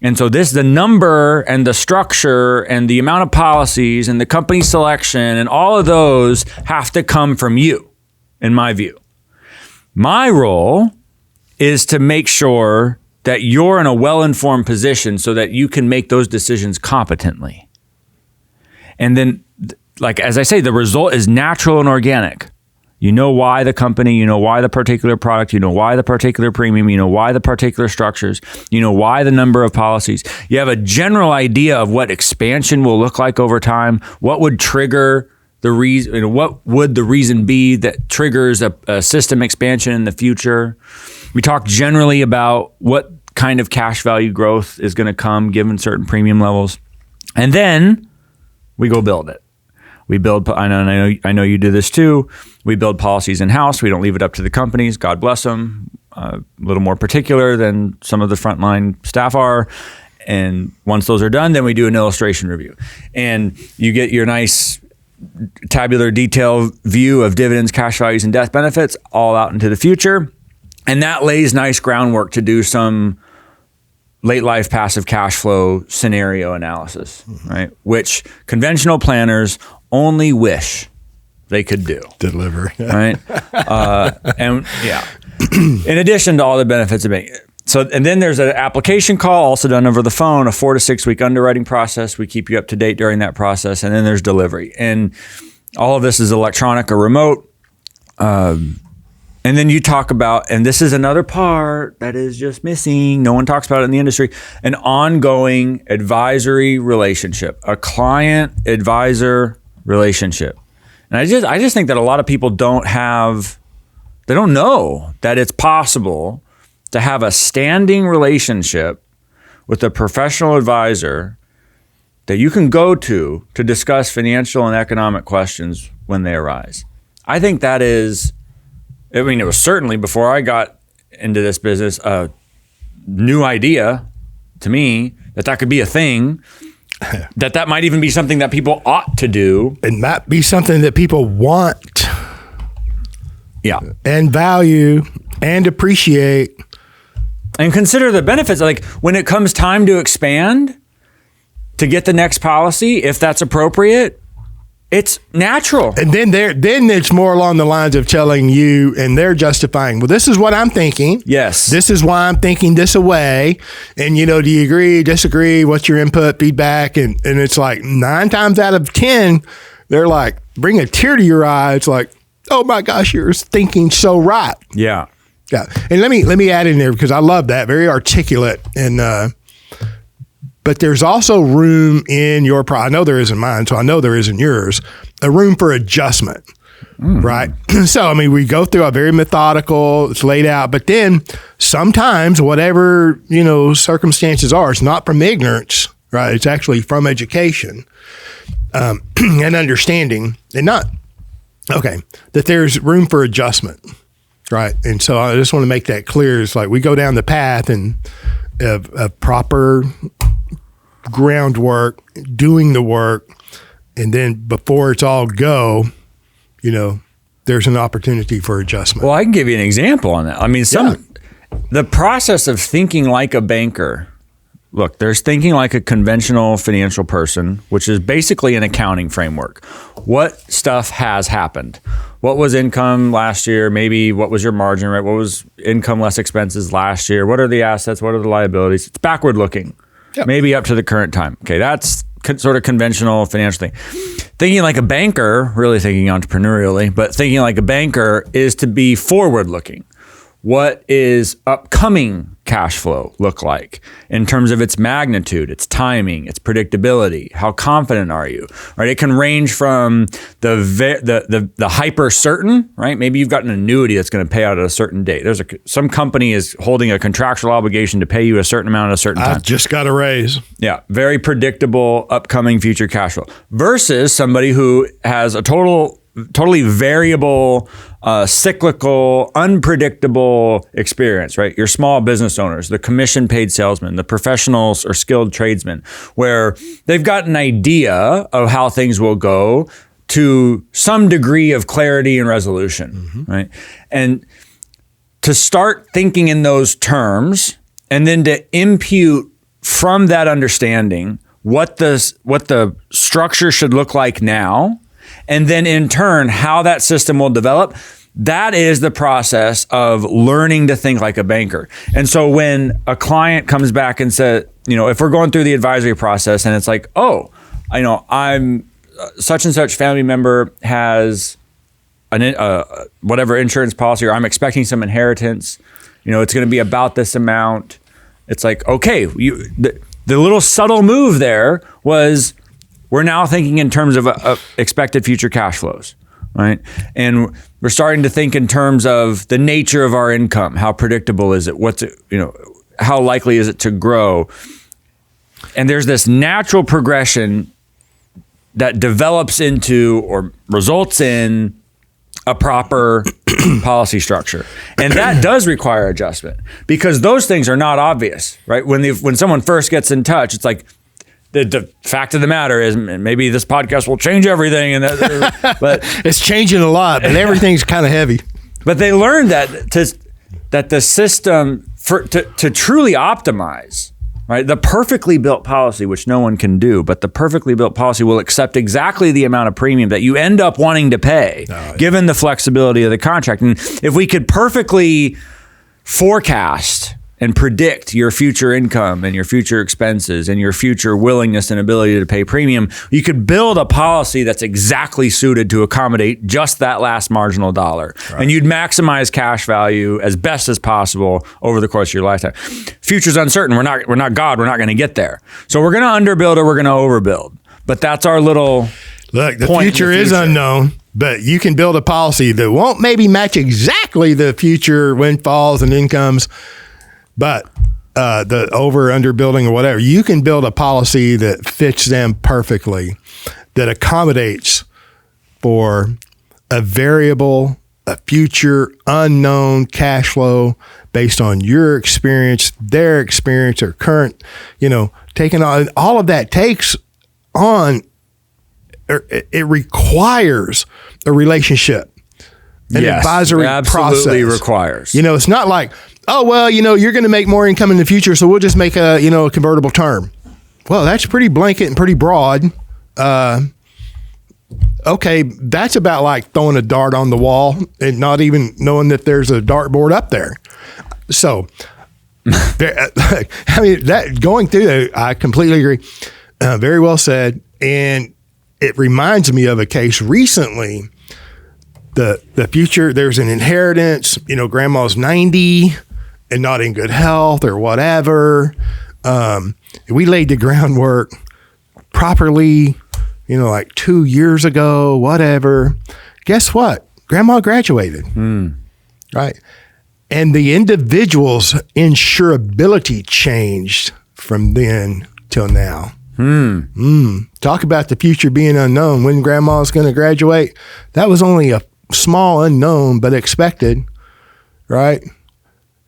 And so the number and the structure and the amount of policies and the company selection and all of those have to come from you, in my view. My role is to make sure that you're in a well-informed position so that you can make those decisions competently. And then, as I say, the result is natural and organic. You know why the company, you know why the particular product, you know why the particular premium, you know why the particular structures, you know why the number of policies. You have a general idea of what expansion will look like over time, what would trigger the reason, what would the reason be that triggers a system expansion in the future. We talk generally about what kind of cash value growth is going to come given certain premium levels. And then we go build it. We build, I know you do this too. We build policies in-house. We don't leave it up to the companies. God bless them. A little more particular than some of the frontline staff are. And once those are done, then we do an illustration review. And you get your nice tabular detailed view of dividends, cash values, and death benefits all out into the future. And that lays nice groundwork to do some late life passive cash flow scenario analysis, right? Which conventional planners only wish they could do. Deliver. Right? In addition to all the benefits of being, And then there's an application call, also done over the phone, a 4 to 6 week underwriting process. We keep you up to date during that process. And then there's delivery. And all of this is electronic or remote. And then you talk about, and this is another part that is just missing, no one talks about it in the industry, an ongoing advisory relationship, a client-advisor relationship. And I just think that a lot of people don't know that it's possible to have a standing relationship with a professional advisor that you can go to discuss financial and economic questions when they arise. I think that is, it was certainly, before I got into this business, a new idea to me that could be a thing, that might even be something that people ought to do. It might be something that people want. Yeah. And value and appreciate. And consider the benefits. Like when it comes time to expand, to get the next policy, if that's appropriate, it's natural. And then it's more along the lines of telling you, and they're justifying, well, this is what I'm thinking. Yes. This is why I'm thinking this away. And, do you agree, disagree? What's your input, feedback? And it's like 9 times out of 10, they're like, bring a tear to your eye. It's like, oh my gosh, you're thinking so right. Yeah. Yeah. And let me add in there, because I love that. Very articulate. And, but there's also room in your I know there is in mine, so I know there is in yours, a room for adjustment, right? So, we go through a very methodical, it's laid out, but then sometimes whatever, circumstances are, it's not from ignorance, right? It's actually from education and understanding, and that there's room for adjustment, right? And so I just want to make that clear. It's like we go down the path and of proper groundwork, doing the work, and then before it's all go, there's an opportunity for adjustment. Well, I can give you an example on that. The process of thinking like a banker. Look, there's thinking like a conventional financial person, which is basically an accounting framework. What stuff has happened? What was income last year? Maybe what was your margin rate? What was income less expenses last year? What are the assets? What are the liabilities? It's backward looking. Yep. Maybe up to the current time. Okay, that's sort of conventional financial thing. Thinking like a banker, really thinking entrepreneurially, but thinking like a banker is to be forward looking. What is upcoming cash flow look like in terms of its magnitude, its timing, its predictability? How confident are you? Right? It can range from the hyper certain, right? Maybe you've got an annuity that's going to pay out at a certain date. Some company is holding a contractual obligation to pay you a certain amount at a certain time. I've just got a raise. Yeah, very predictable upcoming future cash flow versus somebody who has a totally variable, cyclical, unpredictable experience, right? Your small business owners, the commission paid salesmen, the professionals or skilled tradesmen, where they've got an idea of how things will go to some degree of clarity and resolution, right? And to start thinking in those terms and then to impute from that understanding what the structure should look like now, and then in turn, how that system will develop, that is the process of learning to think like a banker. And so when a client comes back and says, if we're going through the advisory process and it's like, I'm such and such family member has whatever insurance policy, or I'm expecting some inheritance, it's going to be about this amount. It's like, okay, the little subtle move there was, we're now thinking in terms of expected future cash flows, right? And we're starting to think in terms of the nature of our income. How predictable is it? How likely is it to grow? And there's this natural progression that develops into or results in a proper policy structure. And that does require adjustment because those things are not obvious, right? When someone first gets in touch, it's like, the fact of the matter is maybe this podcast will change everything, but it's changing a lot, but everything's kind of heavy. But they learned that the system to truly optimize, right? The perfectly built policy, which no one can do, but the perfectly built policy will accept exactly the amount of premium that you end up wanting to pay, given the flexibility of the contract. And if we could perfectly forecast and predict your future income and your future expenses and your future willingness and ability to pay premium, you could build a policy that's exactly suited to accommodate just that last marginal dollar. Right. And you'd maximize cash value as best as possible over the course of your lifetime. Future's uncertain. We're not God. We're not going to get there. So we're going to underbuild or we're going to overbuild. But that's our little look, the future is unknown, but you can build a policy that won't maybe match exactly the future windfalls and incomes, but the over under building or whatever, you can build a policy that fits them perfectly, that accommodates for a variable, a future unknown cash flow based on your experience, their experience, or current, taking on all of that takes on, it requires a relationship, an advisory absolutely process. Requires. It's not like, oh, well, you're going to make more income in the future, so we'll just make a convertible term. Well, that's pretty blanket and pretty broad. Okay, that's about like throwing a dart on the wall and not even knowing that there's a dartboard up there. So, I mean, that going through that, I completely agree. Very well said. And it reminds me of a case recently. The future, there's an inheritance, grandma's 90 and not in good health or whatever. We laid the groundwork properly, like 2 years ago, whatever. Guess what? Grandma graduated, right? And the individual's insurability changed from then till now. Talk about the future being unknown. When grandma's going to graduate, that was only a small unknown, but expected, right?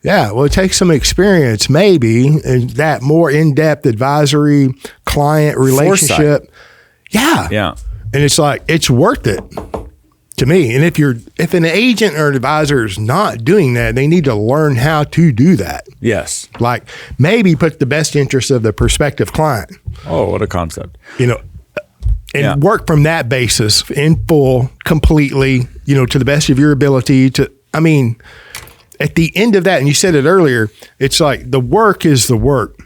Yeah, well, it takes some experience, maybe, and that more in-depth advisory client relationship. Foresight. Yeah. And it's like, it's worth it to me. And if an agent or an advisor is not doing that, they need to learn how to do that. Yes. Like maybe put the best interest of the prospective client. Oh, what a concept. And work from that basis in full, completely, to the best of your ability at the end of that, and you said it earlier, it's like the work is the work.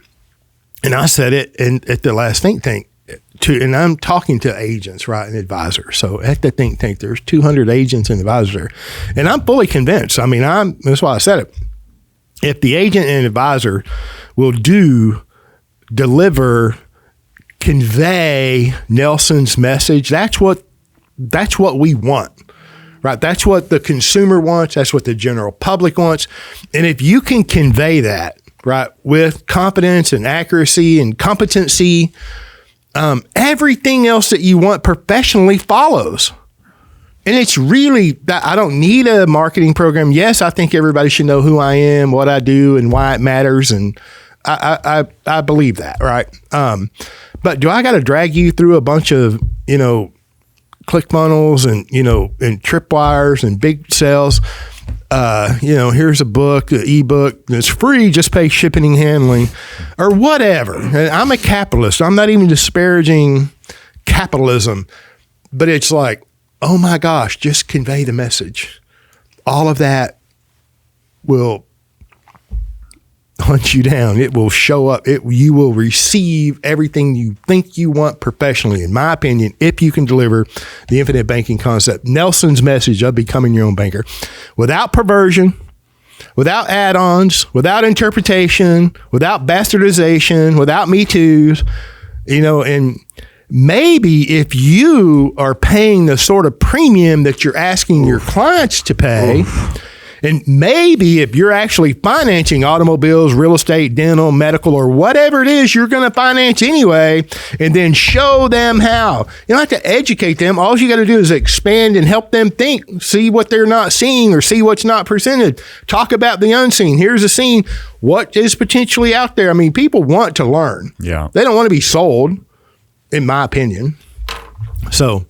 And I said it at the last think tank and I'm talking to agents, right, and advisors. So at the think tank, there's 200 agents and advisors there. And I'm fully convinced. That's why I said it. If the agent and advisor will deliver, convey Nelson's message, that's what we want. Right. That's what the consumer wants. That's what the general public wants. And if you can convey that, right, with confidence and accuracy and competency, everything else that you want professionally follows. And it's really that I don't need a marketing program. Yes, I think everybody should know who I am, what I do, and why it matters. And I believe that. Right. But do I got to drag you through a bunch of, ClickFunnels and tripwires and big sales? Here's a book, an ebook that's free, just pay shipping and handling or whatever. And I'm a capitalist. I'm not even disparaging capitalism, but it's like, oh my gosh, just convey the message. All of that will hunt you down. It will show up. You will receive everything you think you want professionally, in my opinion, if you can deliver the infinite banking concept, Nelson's message of becoming your own banker, without perversion, without add-ons, without interpretation, without bastardization, without Me Too's, and maybe if you are paying the sort of premium that you're asking your clients to pay, and maybe if you're actually financing automobiles, real estate, dental, medical, or whatever it is you're going to finance anyway, and then show them how. You don't have to educate them. All you got to do is expand and help them think, see what they're not seeing or see what's not presented. Talk about the unseen. Here's a scene. What is potentially out there? People want to learn. Yeah. They don't want to be sold, in my opinion. So.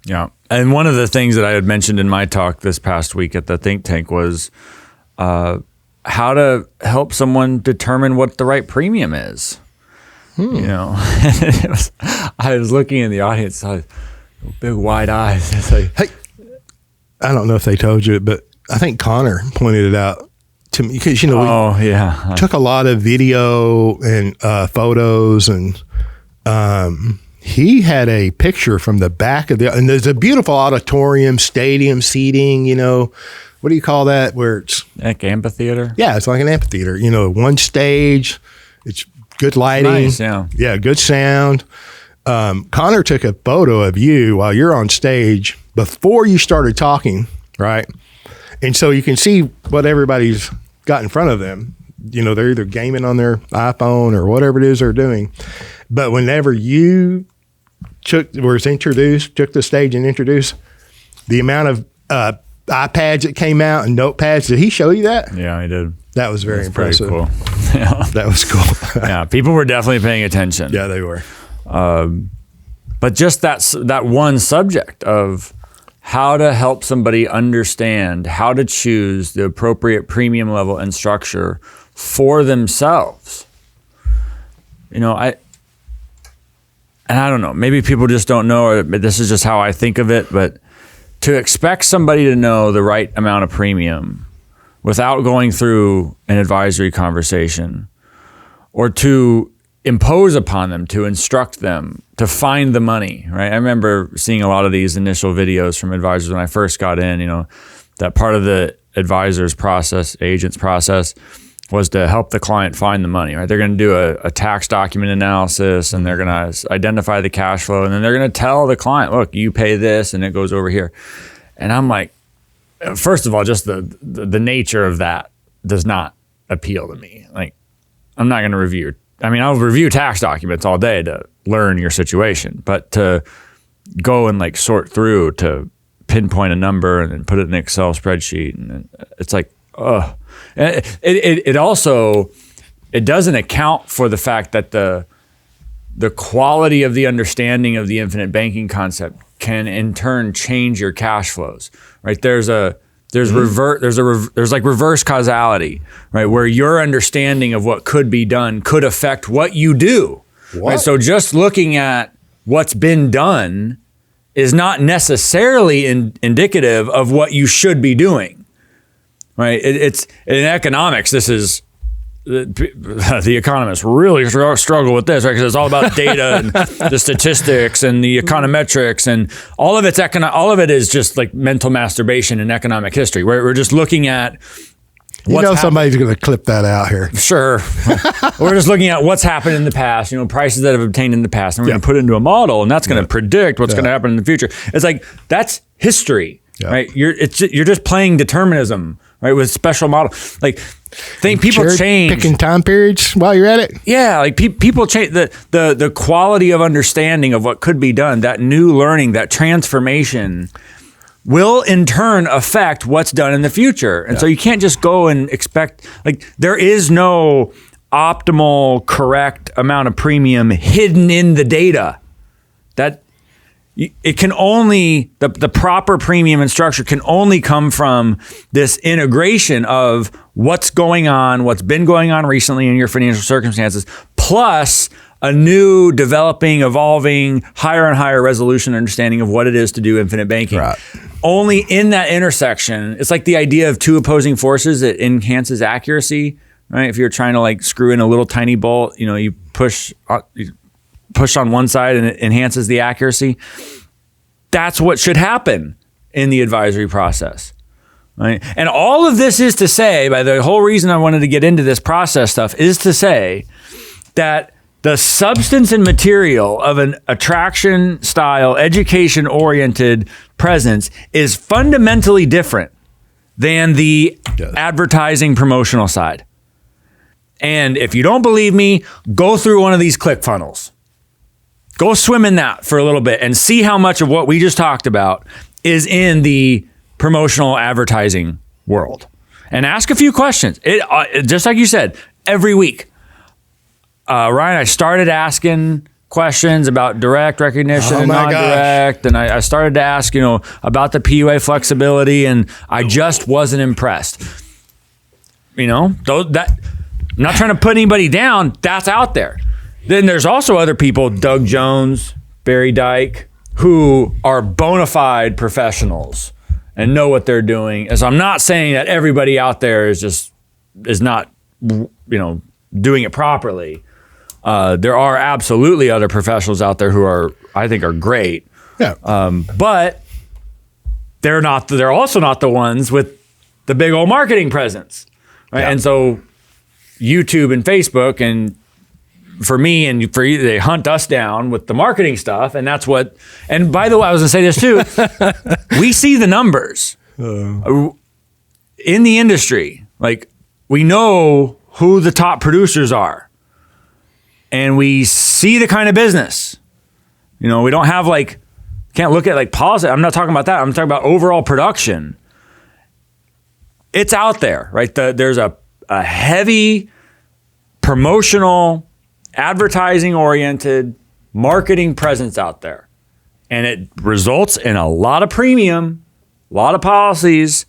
Yeah. And one of the things that I had mentioned in my talk this past week at the think tank was how to help someone determine what the right premium is. I was looking in the audience, big wide eyes. It's like, hey, I don't know if they told you, but I think Connor pointed it out to me because, you know, we took a lot of video and photos, and he had a picture from the back of and there's a beautiful auditorium, stadium seating, you know, what do you call that? Where it's like amphitheater? Yeah, it's like an amphitheater, you know, one stage, it's good lighting. Nice, yeah. Yeah, good sound. Connor took a photo of you while you're on stage before you started talking, right? And so you can see what everybody's got in front of them. You know, they're either gaming on their iPhone or whatever it is they're doing. But whenever you took the stage and introduced, the amount of iPads that came out and notepads, did he show you that? Yeah, he did. That was very impressive. Pretty cool. Yeah. That was cool. Yeah, people were definitely paying attention. Yeah, they were. But just that one subject of how to help somebody understand how to choose the appropriate premium level and structure for themselves. You know, I don't know, maybe people just don't know, or this is just how I think of it, but to expect somebody to know the right amount of premium without going through an advisory conversation, or to impose upon them, to instruct them, to find the money, right? I remember seeing a lot of these initial videos from advisors when I first got in, you know, that part of the advisor's process, agent's process, was to help the client find the money, right? They're going to do a tax document analysis, and they're going to identify the cash flow, and then they're going to tell the client, look, you pay this and it goes over here. And I'm like, first of all, just the nature of that does not appeal to me. Like, I'm not going to review. I mean, I'll review tax documents all day to learn your situation, but to go and like sort through to pinpoint a number and then put it in an Excel spreadsheet, and it's like, ugh. It also doesn't account for the fact that the quality of the understanding of the infinite banking concept can in turn change your cash flows, right? There's like reverse causality, right? Where your understanding of what could be done could affect what you do. Right? So just looking at what's been done is not necessarily indicative of what you should be doing. Right? It's in economics. This is the economists really struggle with this, right? Because it's all about data and the statistics and the econometrics, and all of it is just like mental masturbation in economic history. We're just looking at somebody's going to clip that out here. Sure. We're just looking at what's happened in the past, you know, prices that have obtained in the past, and we're going to put it into a model, and that's going to predict what's going to happen in the future. It's like, that's history, right? You're just playing determinism, right, with special model. Like, people change. Picking time periods while you're at it. Yeah, like people change the quality of understanding of what could be done. That new learning, that transformation, will in turn affect what's done in the future. And so you can't just go and expect, like, there is no optimal, correct amount of premium hidden in the data. That it can only, the proper premium and structure can only come from this integration of what's going on, what's been going on recently in your financial circumstances, plus a new, developing, evolving, higher and higher resolution understanding of what it is to do infinite banking. Right. Only in that intersection, it's like the idea of two opposing forces that enhances accuracy, right? If you're trying to like screw in a little tiny bolt, you know, you push on one side and it enhances the accuracy. That's what should happen in the advisory process, right? And all of this is to say, by the whole reason I wanted to get into this process stuff, is to say that the substance and material of an attraction style, education oriented presence is fundamentally different than the advertising promotional side. And if you don't believe me, go through one of these ClickFunnels. Go swim in that for a little bit and see how much of what we just talked about is in the promotional advertising world. And ask a few questions. Just like you said, every week. Ryan, I started asking questions about direct recognition and non-direct. And I started to ask, about the PUA flexibility, and I just wasn't impressed. I'm not trying to put anybody down. That's out there. Then there's also other people, Doug Jones, Barry Dyke, who are bona fide professionals and know what they're doing. And so I'm not saying that everybody out there is just is not, doing it properly. There are absolutely other professionals out there who I think are great. Yeah. But they're also not the ones with the big old marketing presence. Right. Yeah. And so YouTube and Facebook, and for me and for you, they hunt us down with the marketing stuff. And that's what, and by the way, I was gonna say this too, we see the numbers in the industry. Like, we know who the top producers are, and we see the kind of business. We don't have can't look at policy. I'm not talking about that. I'm talking about overall production. It's out there, right? There's a heavy promotional, advertising-oriented marketing presence out there. And it results in a lot of premium, a lot of policies.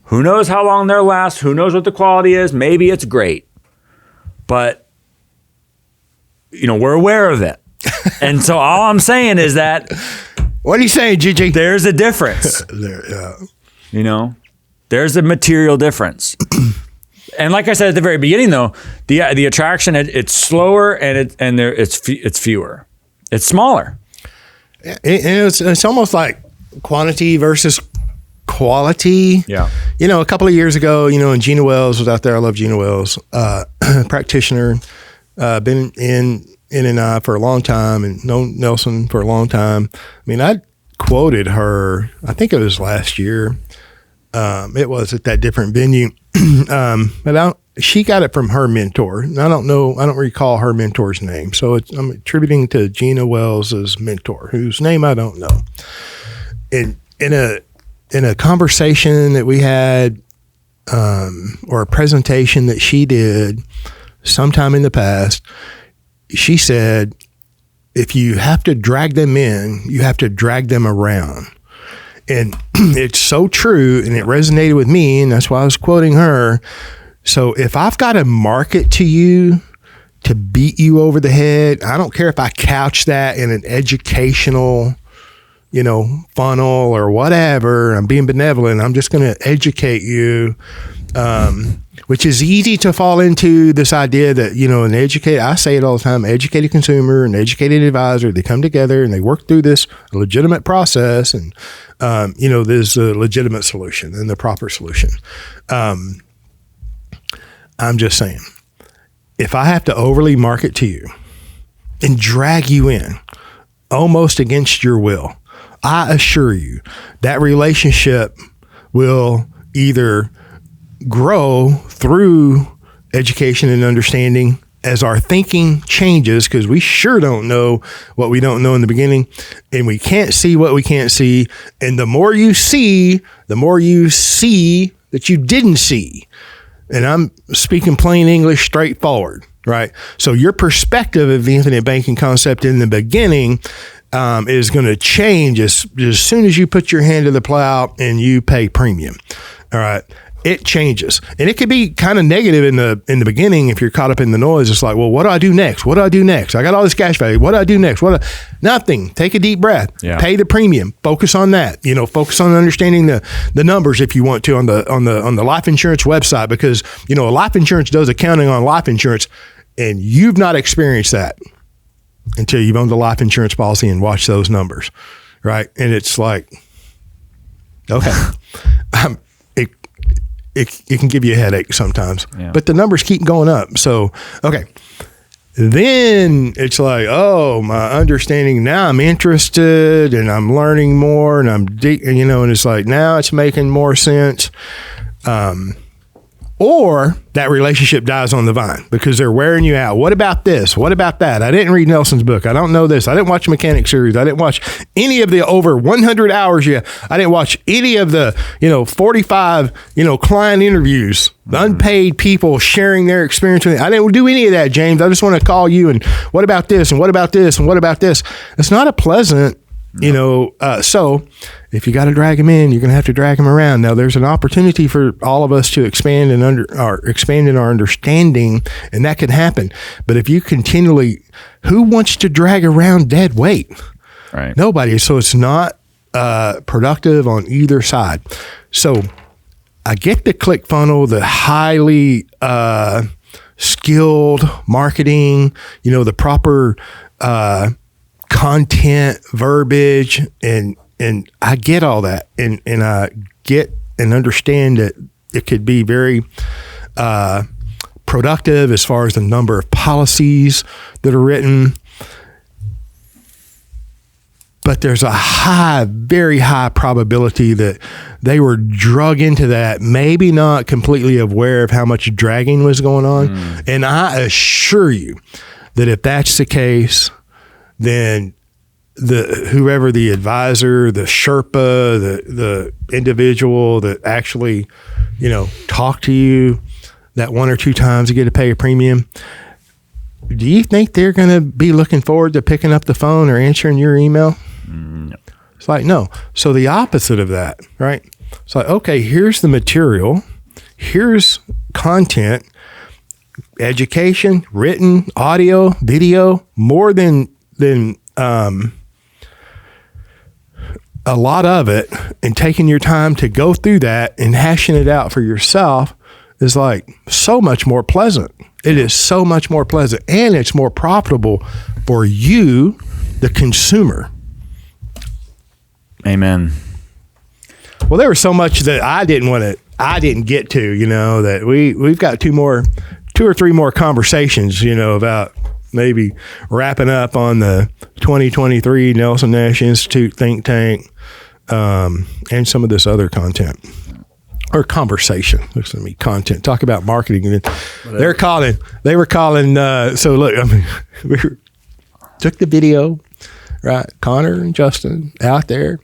Who knows how long they'll last? Who knows what the quality is? Maybe it's great. But, we're aware of it. And so all I'm saying is that... What are you saying, Gigi? There's a difference. There's a material difference. And like I said at the very beginning, though, the attraction, it's slower and it's fewer. It's smaller. It's almost like quantity versus quality. Yeah. A couple of years ago, and Gina Wells was out there. I love Gina Wells, practitioner, been in NNI for a long time and known Nelson for a long time. I mean, I quoted her, I think it was last year. It was at that different venue. But she got it from her mentor. And I don't recall her mentor's name. So I'm attributing to Gina Wells' mentor, whose name I don't know. And in a conversation that we had, or a presentation that she did sometime in the past, she said, if you have to drag them in, you have to drag them around. And it's so true, and it resonated with me, and that's why I was quoting her. So if I've got to market to you to beat you over the head, I don't care if I couch that in an educational, funnel or whatever. I'm being benevolent. I'm just going to educate you, which is easy to fall into this idea that, I say it all the time, educated consumer and educated advisor, they come together and they work through this legitimate process, and, there's a legitimate solution and the proper solution. I'm just saying, if I have to overly market to you and drag you in almost against your will, I assure you that relationship will either grow through education and understanding as our thinking changes, because we sure don't know what we don't know in the beginning, and we can't see what we can't see. And the more you see that you didn't see. And I'm speaking plain English, straightforward, right? So your perspective of the infinite banking concept in the beginning is going to change as soon as you put your hand to the plow and you pay premium. All right. It changes. And it could be kind of negative in the beginning if you're caught up in the noise. It's like, well, what do I do next? What do I do next? I got all this cash value. What do I do next? Nothing. Take a deep breath. Yeah. Pay the premium. Focus on that. Focus on understanding the numbers if you want to on the life insurance website, because life insurance does accounting on life insurance, and you've not experienced that until you've owned a life insurance policy and watched those numbers, right? And it's like, okay, it can give you a headache sometimes, but the numbers keep going up. So, okay. Then it's like, oh, my understanding, now I'm interested and I'm learning more and I'm deep, and it's like, now it's making more sense. Or that relationship dies on the vine because they're wearing you out. What about this? What about that? I didn't read Nelson's book. I don't know this. I didn't watch Mechanic series. I didn't watch any of the over 100 hours yet. I didn't watch any of the, 45, client interviews, the unpaid people sharing their experience with me. I didn't do any of that, James. I just want to call you and what about this and what about this and what about this? It's not a pleasant, so if you got to drag them in, you're going to have to drag them around. Now, there's an opportunity for all of us to expand in our understanding, and that can happen. But if you continually, who wants to drag around dead weight? Right. Nobody. So it's not productive on either side. So I get the ClickFunnels, the highly skilled marketing, the proper content, verbiage, and I get all that, and I get and understand that it could be very productive as far as the number of policies that are written. But there's a very high probability that they were drug into that, maybe not completely aware of how much dragging was going on. And I assure you that if that's the case, then whoever the advisor, the Sherpa, the individual that actually, talk to you that one or two times to get to pay a premium, do you think they're going to be looking forward to picking up the phone or answering your email? No. It's like, no. So the opposite of that, right? It's like, okay, here's the material. Here's content, education, written, audio, video, more than a lot of it, and taking your time to go through that and hashing it out for yourself is like so much more pleasant. It is so much more pleasant, and it's more profitable for you, the consumer. Amen. Well, there was so much that I didn't get to, that we've got two or three more conversations, about maybe wrapping up on the 2023 Nelson Nash Institute Think Tank, and some of this other content or conversation. Listen to me, content. Talk about marketing. And they were calling. So look, we took the video, right? Connor and Justin out there.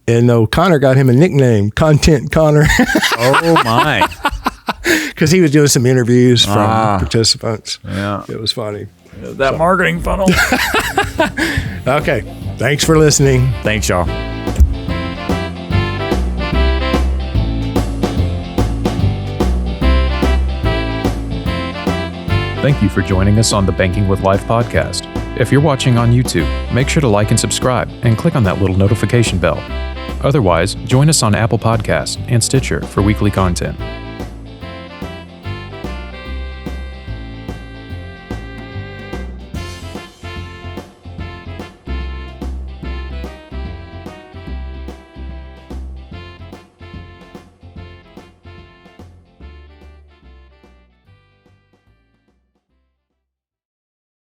And Connor got him a nickname, Content Connor. Oh, my. Because he was doing some interviews from participants. Yeah. It was funny. That marketing funnel. Okay. Thanks for listening. Thanks, y'all. Thank you for joining us on the Banking with Life podcast. If you're watching on YouTube, make sure to like and subscribe and click on that little notification bell. Otherwise, join us on Apple Podcasts and Stitcher for weekly content.